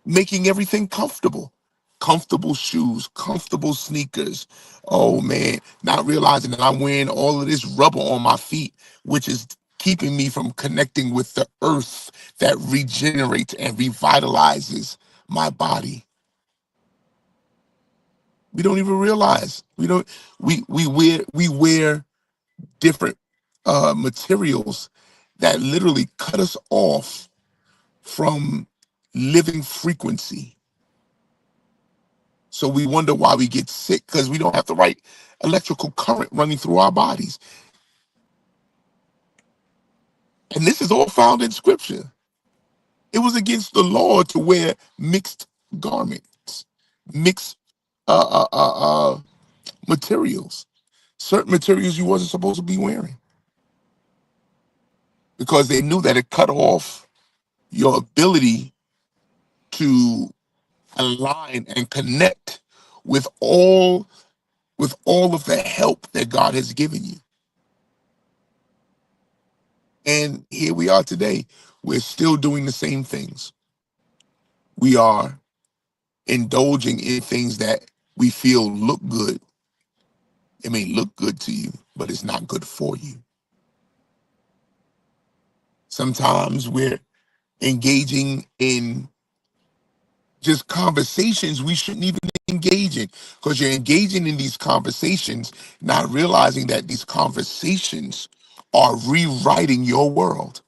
S2: making everything comfortable. Comfortable shoes, comfortable sneakers. Oh man, not realizing that I'm wearing all of this rubber on my feet, which is keeping me from connecting with the earth that regenerates and revitalizes my body. We don't even realize. We wear different materials that literally cut us off from living frequency. So we wonder why we get sick because we don't have the right electrical current running through our bodies. And this is all found in scripture. It was against the law to wear mixed garments, mixed uh, uh, uh, uh, materials, certain materials you wasn't supposed to be wearing because they knew that it cut off your ability to align and connect with all of the help that God has given you. And here we are today. We're still doing the same things. We are indulging in things that we feel look good. It may look good to you, but it's not good for you. Sometimes we're engaging in just conversations we shouldn't even engage in because you're engaging in these conversations, not realizing that these conversations are rewriting your world,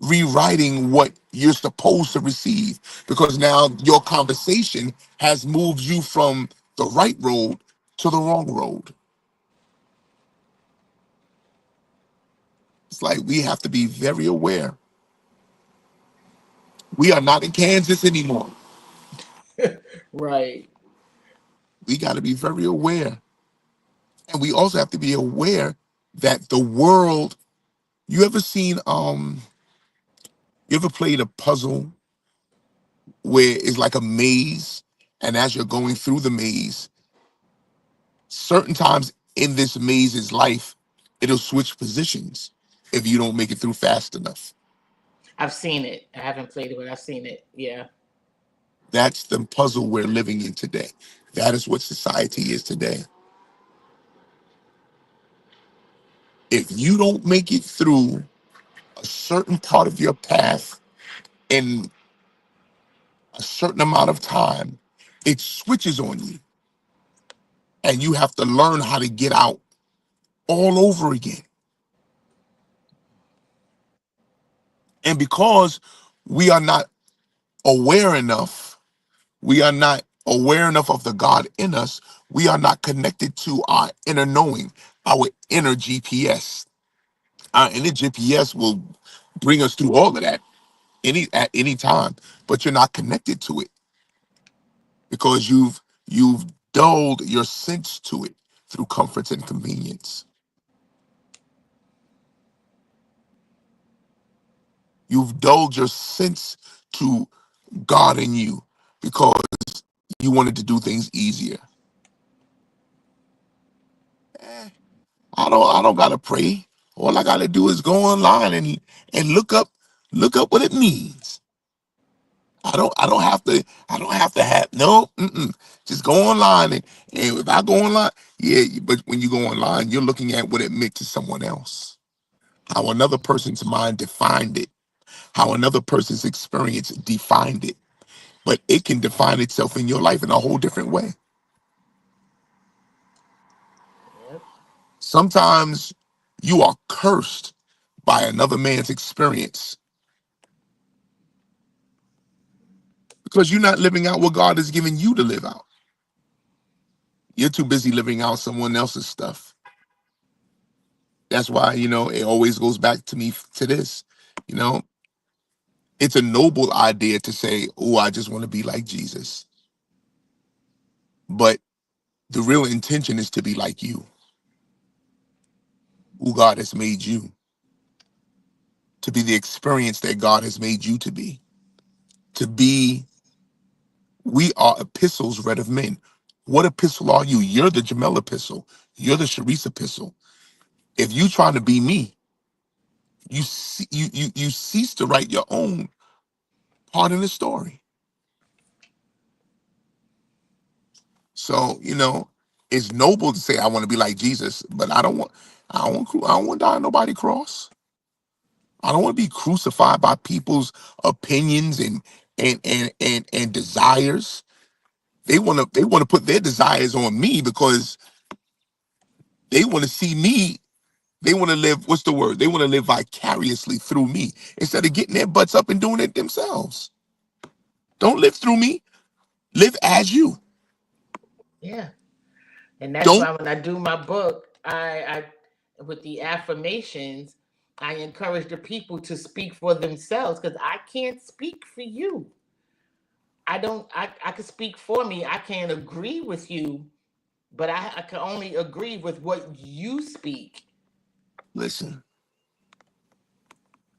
S2: rewriting what you're supposed to receive because now your conversation has moved you from the right road to the wrong road. It's like we have to be very aware. We are not in Kansas anymore.
S1: Right.
S2: We got to be very aware. And we also have to be aware that the world, you ever played a puzzle where it's like a maze and as you're going through the maze, certain times in this maze's life, it'll switch positions if you don't make it through fast enough.
S1: I've seen it. I haven't played it, but I've seen it. Yeah.
S2: That's the puzzle we're living in today. That is what society is today. If you don't make it through a certain part of your path in a certain amount of time, it switches on you and you have to learn how to get out all over again. And because we are not aware enough, we are not aware enough of the God in us, we are not connected to our inner knowing, our inner GPS. Our inner GPS will bring us through all of that at any time, but you're not connected to it because you've dulled your sense to it through comforts and convenience. You've dulled your sense to God in you because you wanted to do things easier. Eh, I don't gotta pray. All I gotta do is go online and look up what it means. I don't have to have no. Just go online and if I go online, yeah. But when you go online, you're looking at what it meant to someone else, how another person's mind defined it, how another person's experience defined it. But it can define itself in your life in a whole different way.
S1: Yep.
S2: Sometimes you are cursed by another man's experience because you're not living out what God has given you to live out. You're too busy living out someone else's stuff. That's why, it always goes back to me to this. You know, it's a noble idea to say, oh, I just want to be like Jesus. But the real intention is to be like you, who God has made you, to be the experience that God has made you to be. To be, we are epistles read of men. What epistle are you? You're the Jamel epistle. You're the Cherise epistle. If you trying to be me, you cease to write your own part in the story. So, it's noble to say I want to be like Jesus, but I don't want to die on nobody's cross. I don't want to be crucified by people's opinions and desires. They want to put their desires on me because they want to see me. They want to live, what's the word? They want to live vicariously through me instead of getting their butts up and doing it themselves. Don't live through me. Live as you.
S1: Yeah. And that's
S2: Don't
S1: why when I do my book, I with the affirmations, I encourage the people to speak for themselves because I can't speak for you. I don't I can speak for me. I can't agree with you, but I can only agree with what you speak.
S2: listen.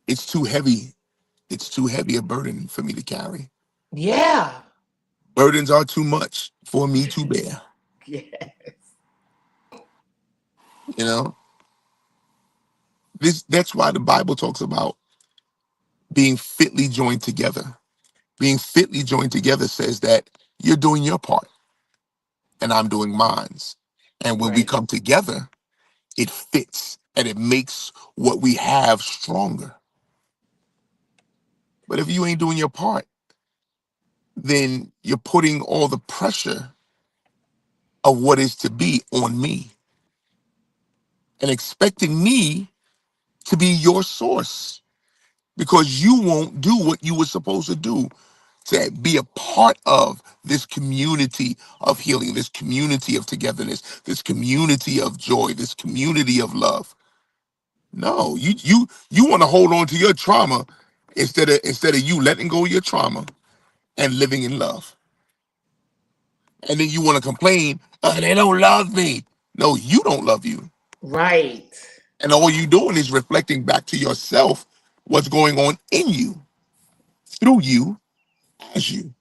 S2: It's too heavy. It's too heavy a burden for me to carry.
S1: Yeah.
S2: Burdens are too much for me to bear.
S1: Yes.
S2: You know, that's why the Bible talks about being fitly joined together. Being fitly joined together says that you're doing your part and I'm doing mine's. And when we
S1: Right.
S2: come together, it fits and it makes what we have stronger. But if you ain't doing your part, then you're putting all the pressure of what is to be on me and expecting me to be your source because you won't do what you were supposed to do to be a part of this community of healing, this community of togetherness, this community of joy, this community of love. No, you want to hold on to your trauma instead of you letting go of your trauma and living in love. And then you want to complain, they don't love me. No, you don't love you.
S1: Right.
S2: And all you doing is reflecting back to yourself what's going on in you, through you, as you.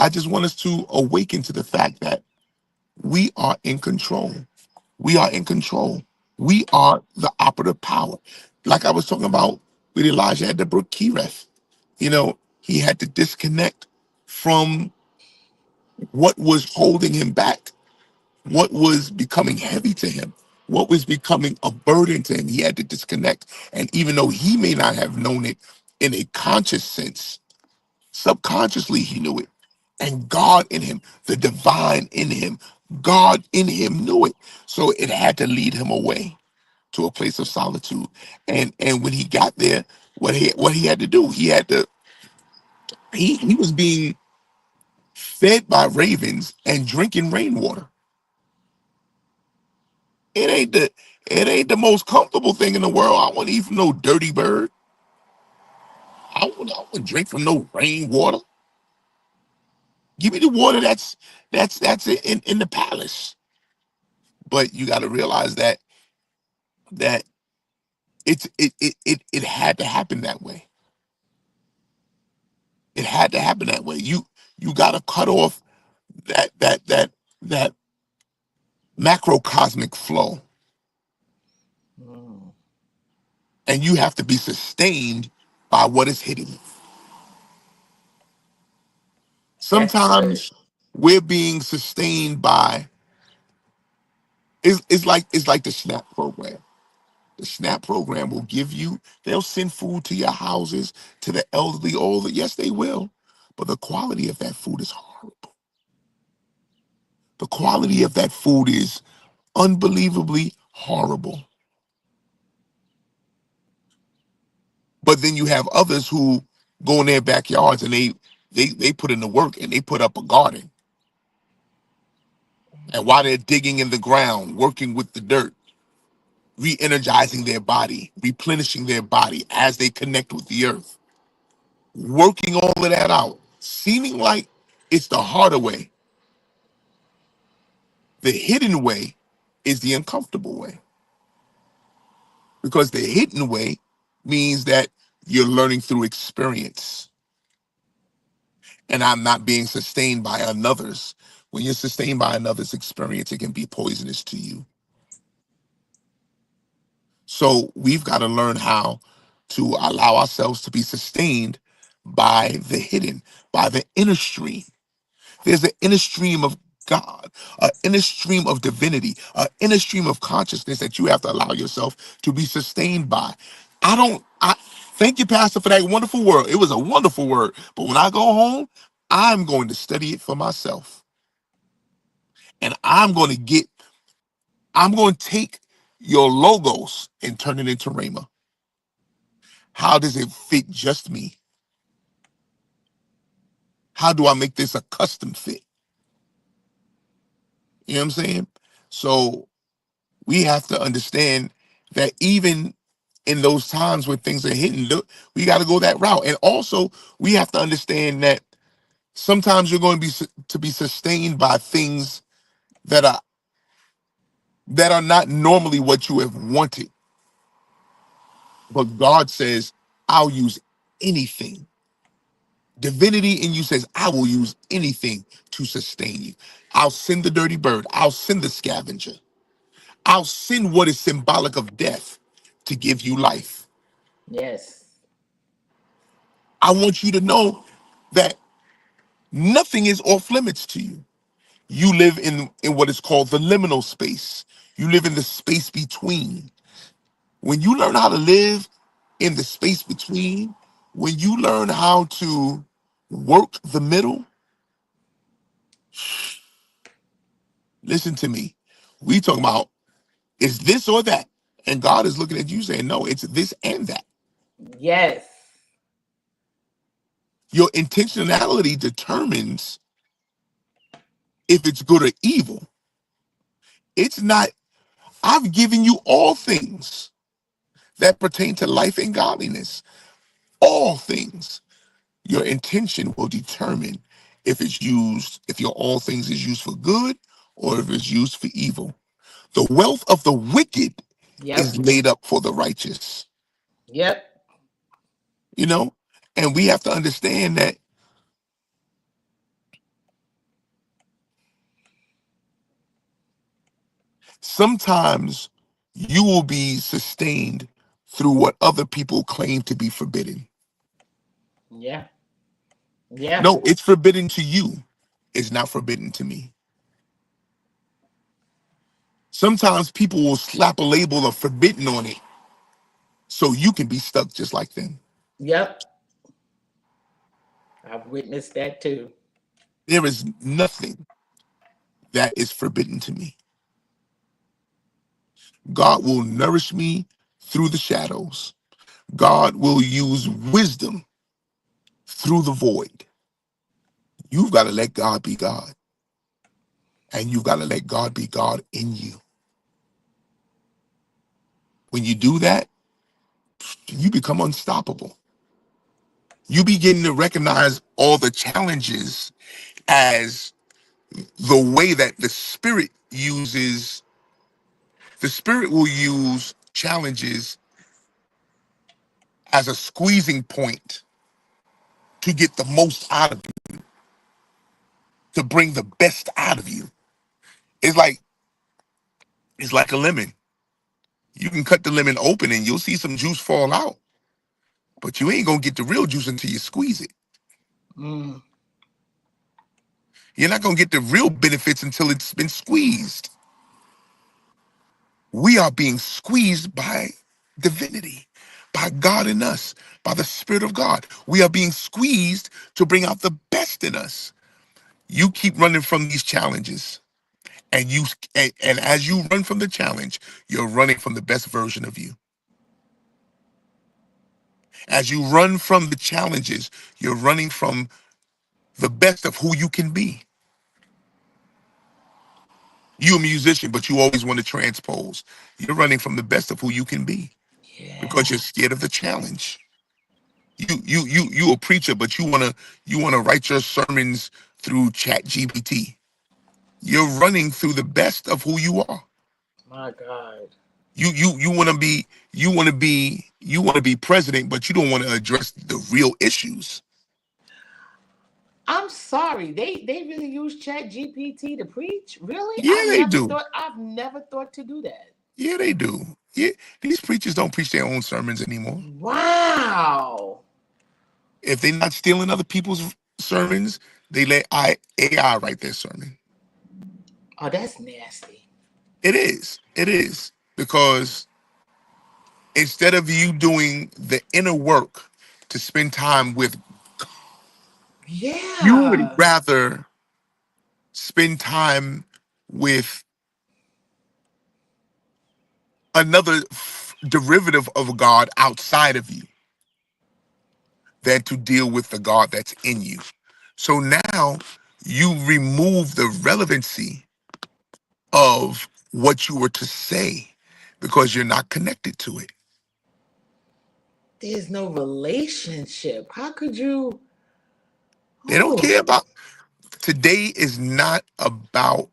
S2: I just want us to awaken to the fact that we are in control. We are in control. We are the operative power. Like I was talking about with Elijah at the brook Kereth. He had to disconnect from what was holding him back, what was becoming heavy to him, what was becoming a burden to him. He had to disconnect. And even though he may not have known it in a conscious sense, subconsciously he knew it. And God in him, the divine in him, God in him knew it. So it had to lead him away to a place of solitude. And when he got there, what he had to do, he was being fed by ravens and drinking rainwater. It ain't the it ain't the most comfortable thing in the world. I wouldn't eat from no dirty bird. I wouldn't drink from no rainwater. Give me the water that's in the palace. But you got to realize that it had to happen that way. It had to happen that way. You got to cut off that macrocosmic flow
S1: Mm.
S2: and you have to be sustained by what is hidden.
S1: That's good.
S2: Sometimes we're being sustained by it's like the SNAP program. The SNAP program will give you, they'll send food to your houses, to the elderly, all the, yes, they will. But the quality of that food is horrible. The quality of that food is unbelievably horrible. But then you have others who go in their backyards and they put in the work and they put up a garden. And while they're digging in the ground, working with the dirt, re-energizing their body, replenishing their body as they connect with the earth, working all of that out, seeming like it's the harder way. The hidden way is the uncomfortable way, because the hidden way means that you're learning through experience, and I'm not being sustained by another's. When you're sustained by another's experience, it can be poisonous to you. So we've got to learn how to allow ourselves to be sustained by the hidden, by the inner stream. There's an inner stream of God, an inner stream of divinity, an inner stream of consciousness that you have to allow yourself to be sustained by. I thank you, Pastor, for that wonderful word. It was a wonderful word. But when I go home, I'm going to study it for myself. And I'm going to take your logos and turn it into Rhema. How does it fit just me? How do I make this a custom fit? You know what I'm saying? So we have to understand that even in those times when things are hitting, we got to go that route. And also, we have to understand that sometimes you're going to be sustained by things that are not normally what you have wanted. But God says, "I'll use anything." Divinity in you says, "I will use anything to sustain you. I'll send the dirty bird. I'll send the scavenger. I'll send what is symbolic of death to give you life."
S1: Yes.
S2: I want you to know that nothing is off limits to you. You live in what is called the liminal space. You live in the space between. When you learn how to live in the space between, when you learn how to work the middle, listen to me. We talking about, is this or that? And God is looking at you saying, no, it's this and that.
S1: Yes.
S2: Your intentionality determines if it's good or evil. It's not, I've given you all things that pertain to life and godliness. All things. Your intention will determine if your all things is used for good or if it's used for evil. The wealth of the wicked is
S1: Yep.
S2: laid up for the righteous,
S1: Yep.
S2: you know? And we have to understand that sometimes you will be sustained through what other people claim to be forbidden.
S1: Yeah. Yeah.
S2: No, it's forbidden to you. It's not forbidden to me. Sometimes people will slap a label of forbidden on it so you can be stuck just like them.
S1: Yep. I've witnessed that too.
S2: There is nothing that is forbidden to me. God will nourish me through the shadows. God will use wisdom through the void. You've got to let God be God, and you've got to let God be God in you. When you do that, you become unstoppable. You begin to recognize all the challenges as the way that the spirit will use challenges as a squeezing point to get the most out of you, to bring the best out of you. It's like it's like a lemon. You can cut the lemon open and you'll see some juice fall out, but you ain't gonna get the real juice until you squeeze it.
S1: Mm.
S2: You're not gonna get the real benefits until it's been squeezed. We are being squeezed by divinity, by God in us, by the Spirit of God. We are being squeezed to bring out the best in us. You keep running from these challenges, and and as you run from the challenge, you're running from the best version of you. As you run from the challenges, you're running from the best of who you can be. You're a musician, but you always want to transpose. You're running from the best of who you can be because
S1: Yeah.
S2: you're scared of the challenge. You a preacher, but you wanna write your sermons through Chat GPT. You're running through the best of who you are.
S1: My God.
S2: You wanna be president, but you don't want to address the real issues.
S1: I'm sorry. They really use Chat GPT to preach? Really?
S2: Yeah, they do.
S1: I've never thought to do that.
S2: Yeah, they do. Yeah, these preachers don't preach their own sermons anymore.
S1: Wow.
S2: If they're not stealing other people's sermons, they let AI write their sermon.
S1: Oh, that's nasty.
S2: It is. It is because instead of you doing the inner work to spend time with, you would
S1: Yeah.
S2: rather spend time with another derivative of a God outside of you than to deal with the God that's in you. So now you remove the relevancy of what you were to say because you're not connected to it.
S1: There's no relationship. How could you?
S2: They don't
S1: Oh,
S2: care about today is not about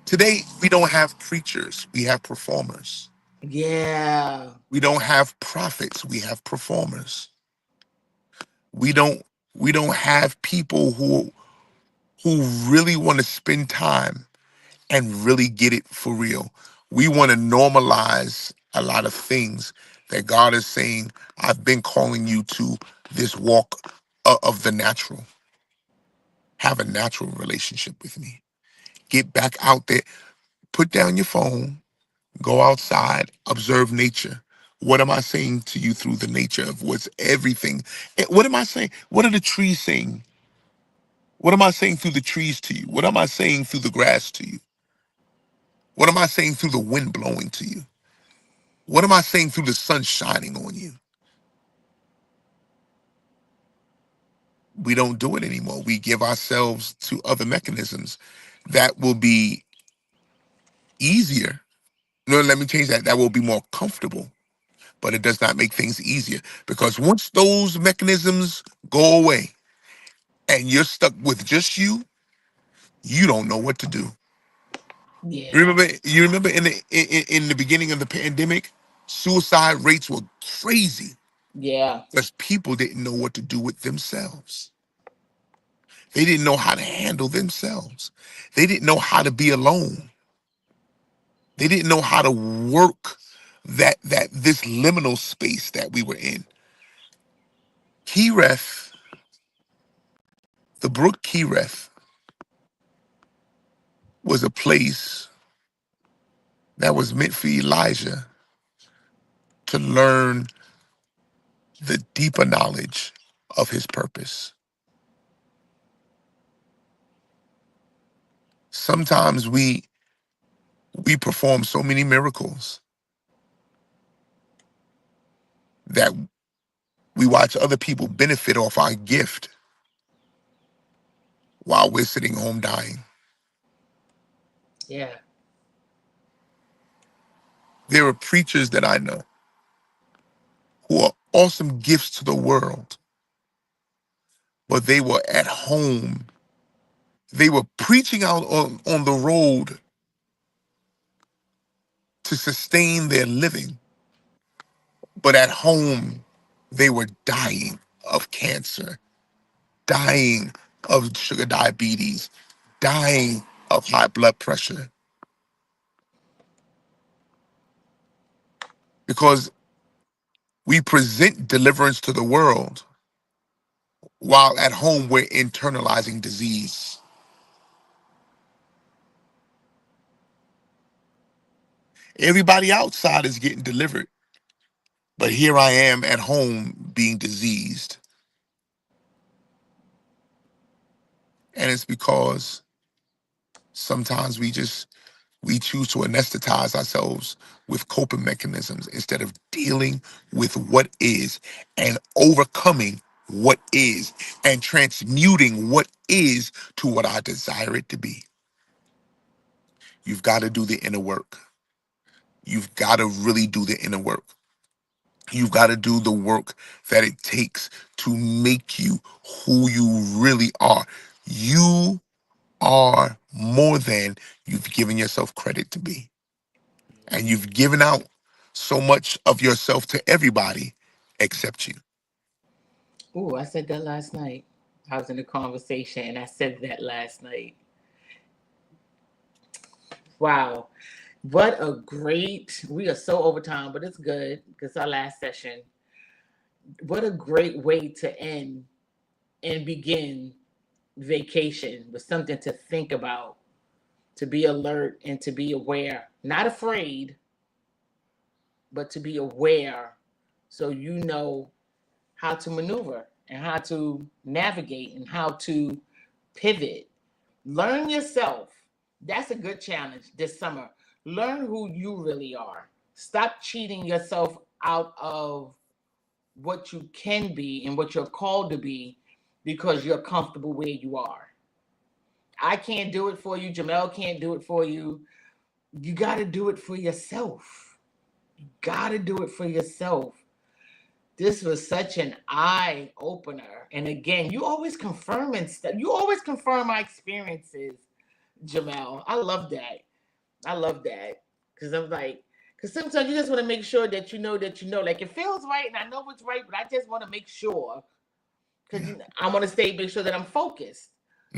S2: today we don't have preachers, we have performers.
S1: yeah.
S2: We don't have prophets, we have performers. We don't we don't have people who really want to spend time and really get it for real. We want to normalize a lot of things that God is saying, I've been calling you to this walk of the natural. Have a natural relationship with me. Get back out there. Put down your phone. Go outside. Observe nature. What am I saying to you through the nature of what's everything? What am I saying? What are the trees saying? What am I saying through the trees to you? What am I saying through the grass to you? What am I saying through the wind blowing to you? What am I saying through the sun shining on you? We don't do it anymore. We give ourselves to other mechanisms that will be easier. No, let me change that. That will be more comfortable, but it does not make things easier because once those mechanisms go away and you're stuck with just you don't know what to do.
S1: Yeah.
S2: You remember in the beginning of the pandemic, suicide rates were crazy
S1: Yeah.
S2: because people didn't know what to do with themselves. They didn't know how to handle themselves. They didn't know how to be alone. They didn't know how to work that this liminal space that we were in. Kereth, the brook Kereth, was a place that was meant for Elijah to learn the deeper knowledge of his purpose. Sometimes we perform so many miracles that we watch other people benefit off our gift while we're sitting home dying.
S1: Yeah.
S2: There are preachers that I know who are awesome gifts to the world, but they were at home. They were preaching out on the road to sustain their living, but at home, they were dying of cancer, dying of sugar diabetes, dying of high blood pressure. because we present deliverance to the world while at home we're internalizing disease. Everybody outside is getting delivered, but here I am at home being diseased. And it's because sometimes we choose to anesthetize ourselves with coping mechanisms instead of dealing with what is and overcoming what is and transmuting what is to what I desire it to be. You've got to do the inner work. You've got to really do the inner work. You've got to do the work that it takes to make you who you really are. You are more than you've given yourself credit to be. And you've given out so much of yourself to everybody except you.
S1: Ooh, I said that last night. I was in a conversation and I said that last night. Wow. What a great, we are so over time, but it's good because our last session. What a great way to end and begin vacation with something to think about, to be alert and to be aware, not afraid, but to be aware so you know how to maneuver and how to navigate and how to pivot. Learn yourself. That's a good challenge this summer. Learn who you really are. Stop cheating yourself out of what you can be and what you're called to be because you're comfortable where you are. I can't do it for you. Jamel can't do it for you. You got to do it for yourself. Got to do it for yourself. This was such an eye opener. And again, you always confirming stuff. You always confirm my experiences, Jamel. I love that. I love that. Because I'm like, because sometimes you just want to make sure that you know that you know. Like it feels right and I know it's right, but I just want to make sure because
S2: Yeah.
S1: I want to make sure that I'm focused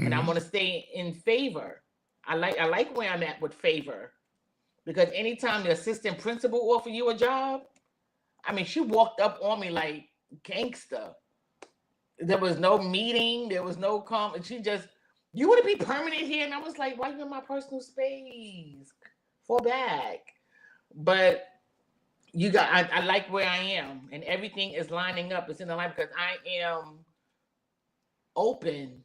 S1: and I
S2: Hmm.
S1: want to stay in favor. I like where I'm at with favor because anytime the assistant principal offer you a job, I mean, she walked up on me like gangster. There was no meeting. There was no and she just, you want to be permanent here? And I was like, why you in my personal space? Fall back. But I like where I am, and everything is lining up. It's in the line because I am open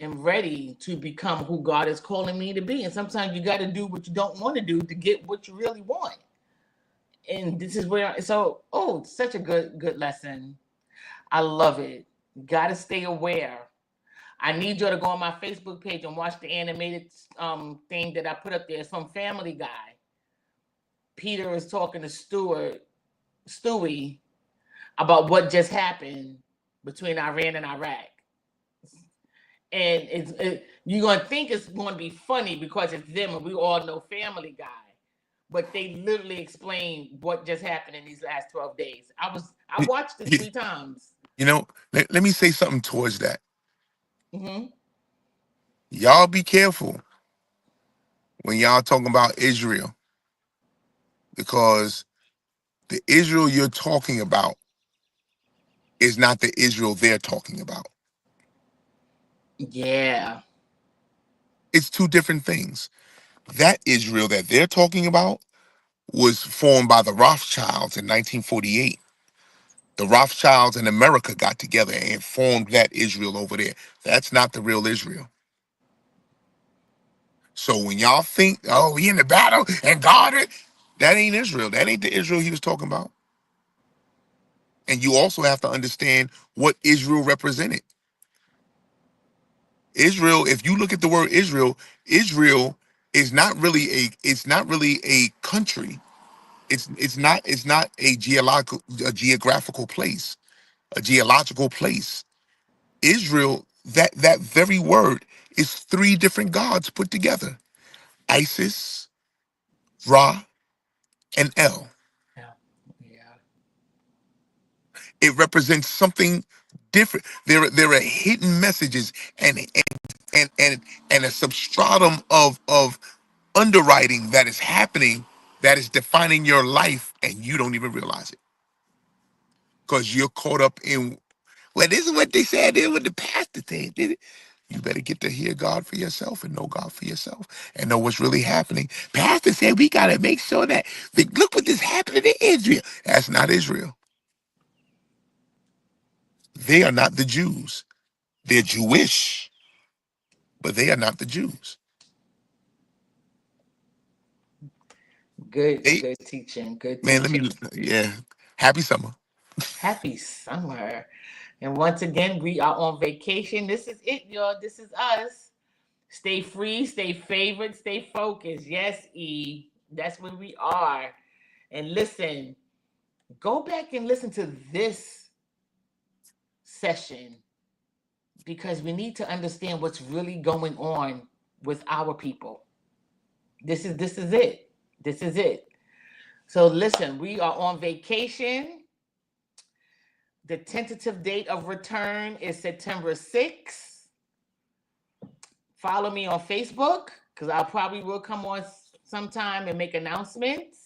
S1: and ready to become who God is calling me to be. And sometimes you got to do what you don't want to do to get what you really want. And this is where, oh, such a good lesson. I love it. Got to stay aware. I need you to go on my Facebook page and watch the animated thing that I put up there. It's from Family Guy. Peter is talking to Stewie, about what just happened between Iran and Iraq. And you're going to think it's going to be funny because it's them and we all know Family Guy. But they literally explain what just happened in these last 12 days. I
S2: Y-
S1: watched it
S2: y-
S1: 3 times.
S2: let me say something towards that.
S1: Hmm.
S2: Y'all be careful when y'all talking about Israel because the Israel you're talking about is not the Israel they're talking about.
S1: Yeah.
S2: It's two different things. That Israel that they're talking about was formed by the Rothschilds in 1948. The Rothschilds in America got together and formed that Israel over there. That's not the real Israel. So when y'all think, oh, we in the battle and God, that ain't Israel. That ain't the Israel he was talking about. And you also have to understand what Israel represented. Israel, if you look at the word Israel, Israel is not really a country. It's not a geographical place, a geological place. Israel, that very word is three different gods put together. Isis, Ra, and El.
S1: Yeah. Yeah.
S2: It represents something different. There are hidden messages and and a substratum of underwriting that is happening that is defining your life and you don't even realize it because you're caught up in, well, this is what they said, this is what the pastor said. You better get to hear God for yourself and know God for yourself and know what's really happening. Pastor said we got to make sure that, look what is happening in Israel. That's not Israel. They are not the Jews. They're Jewish, but they are not the Jews.
S1: Good,
S2: They,
S1: good teaching. Good
S2: man,
S1: teaching.
S2: yeah. Happy summer.
S1: Happy summer. And once again, we are on vacation. This is it, y'all. This is us. Stay free, stay favored, stay focused. Yes, E. That's where we are. And listen, go back and listen to this session because we need to understand what's really going on with our people. This is it. This is it. So listen, we are on vacation. The tentative date of return is September 6th. Follow me on Facebook because I probably will come on sometime and make announcements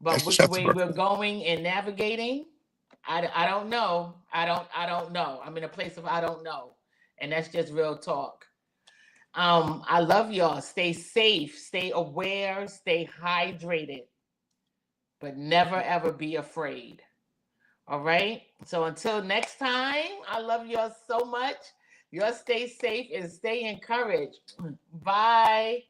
S2: That's
S1: about which way
S2: Chesapeake.
S1: we're going and navigating. I don't know. I don't know. I'm in a place of I don't know. And that's just real talk. I love y'all. Stay safe, stay aware, stay hydrated, but never ever be afraid. All right. So until next time, I love y'all so much. Y'all stay safe and stay encouraged. Bye.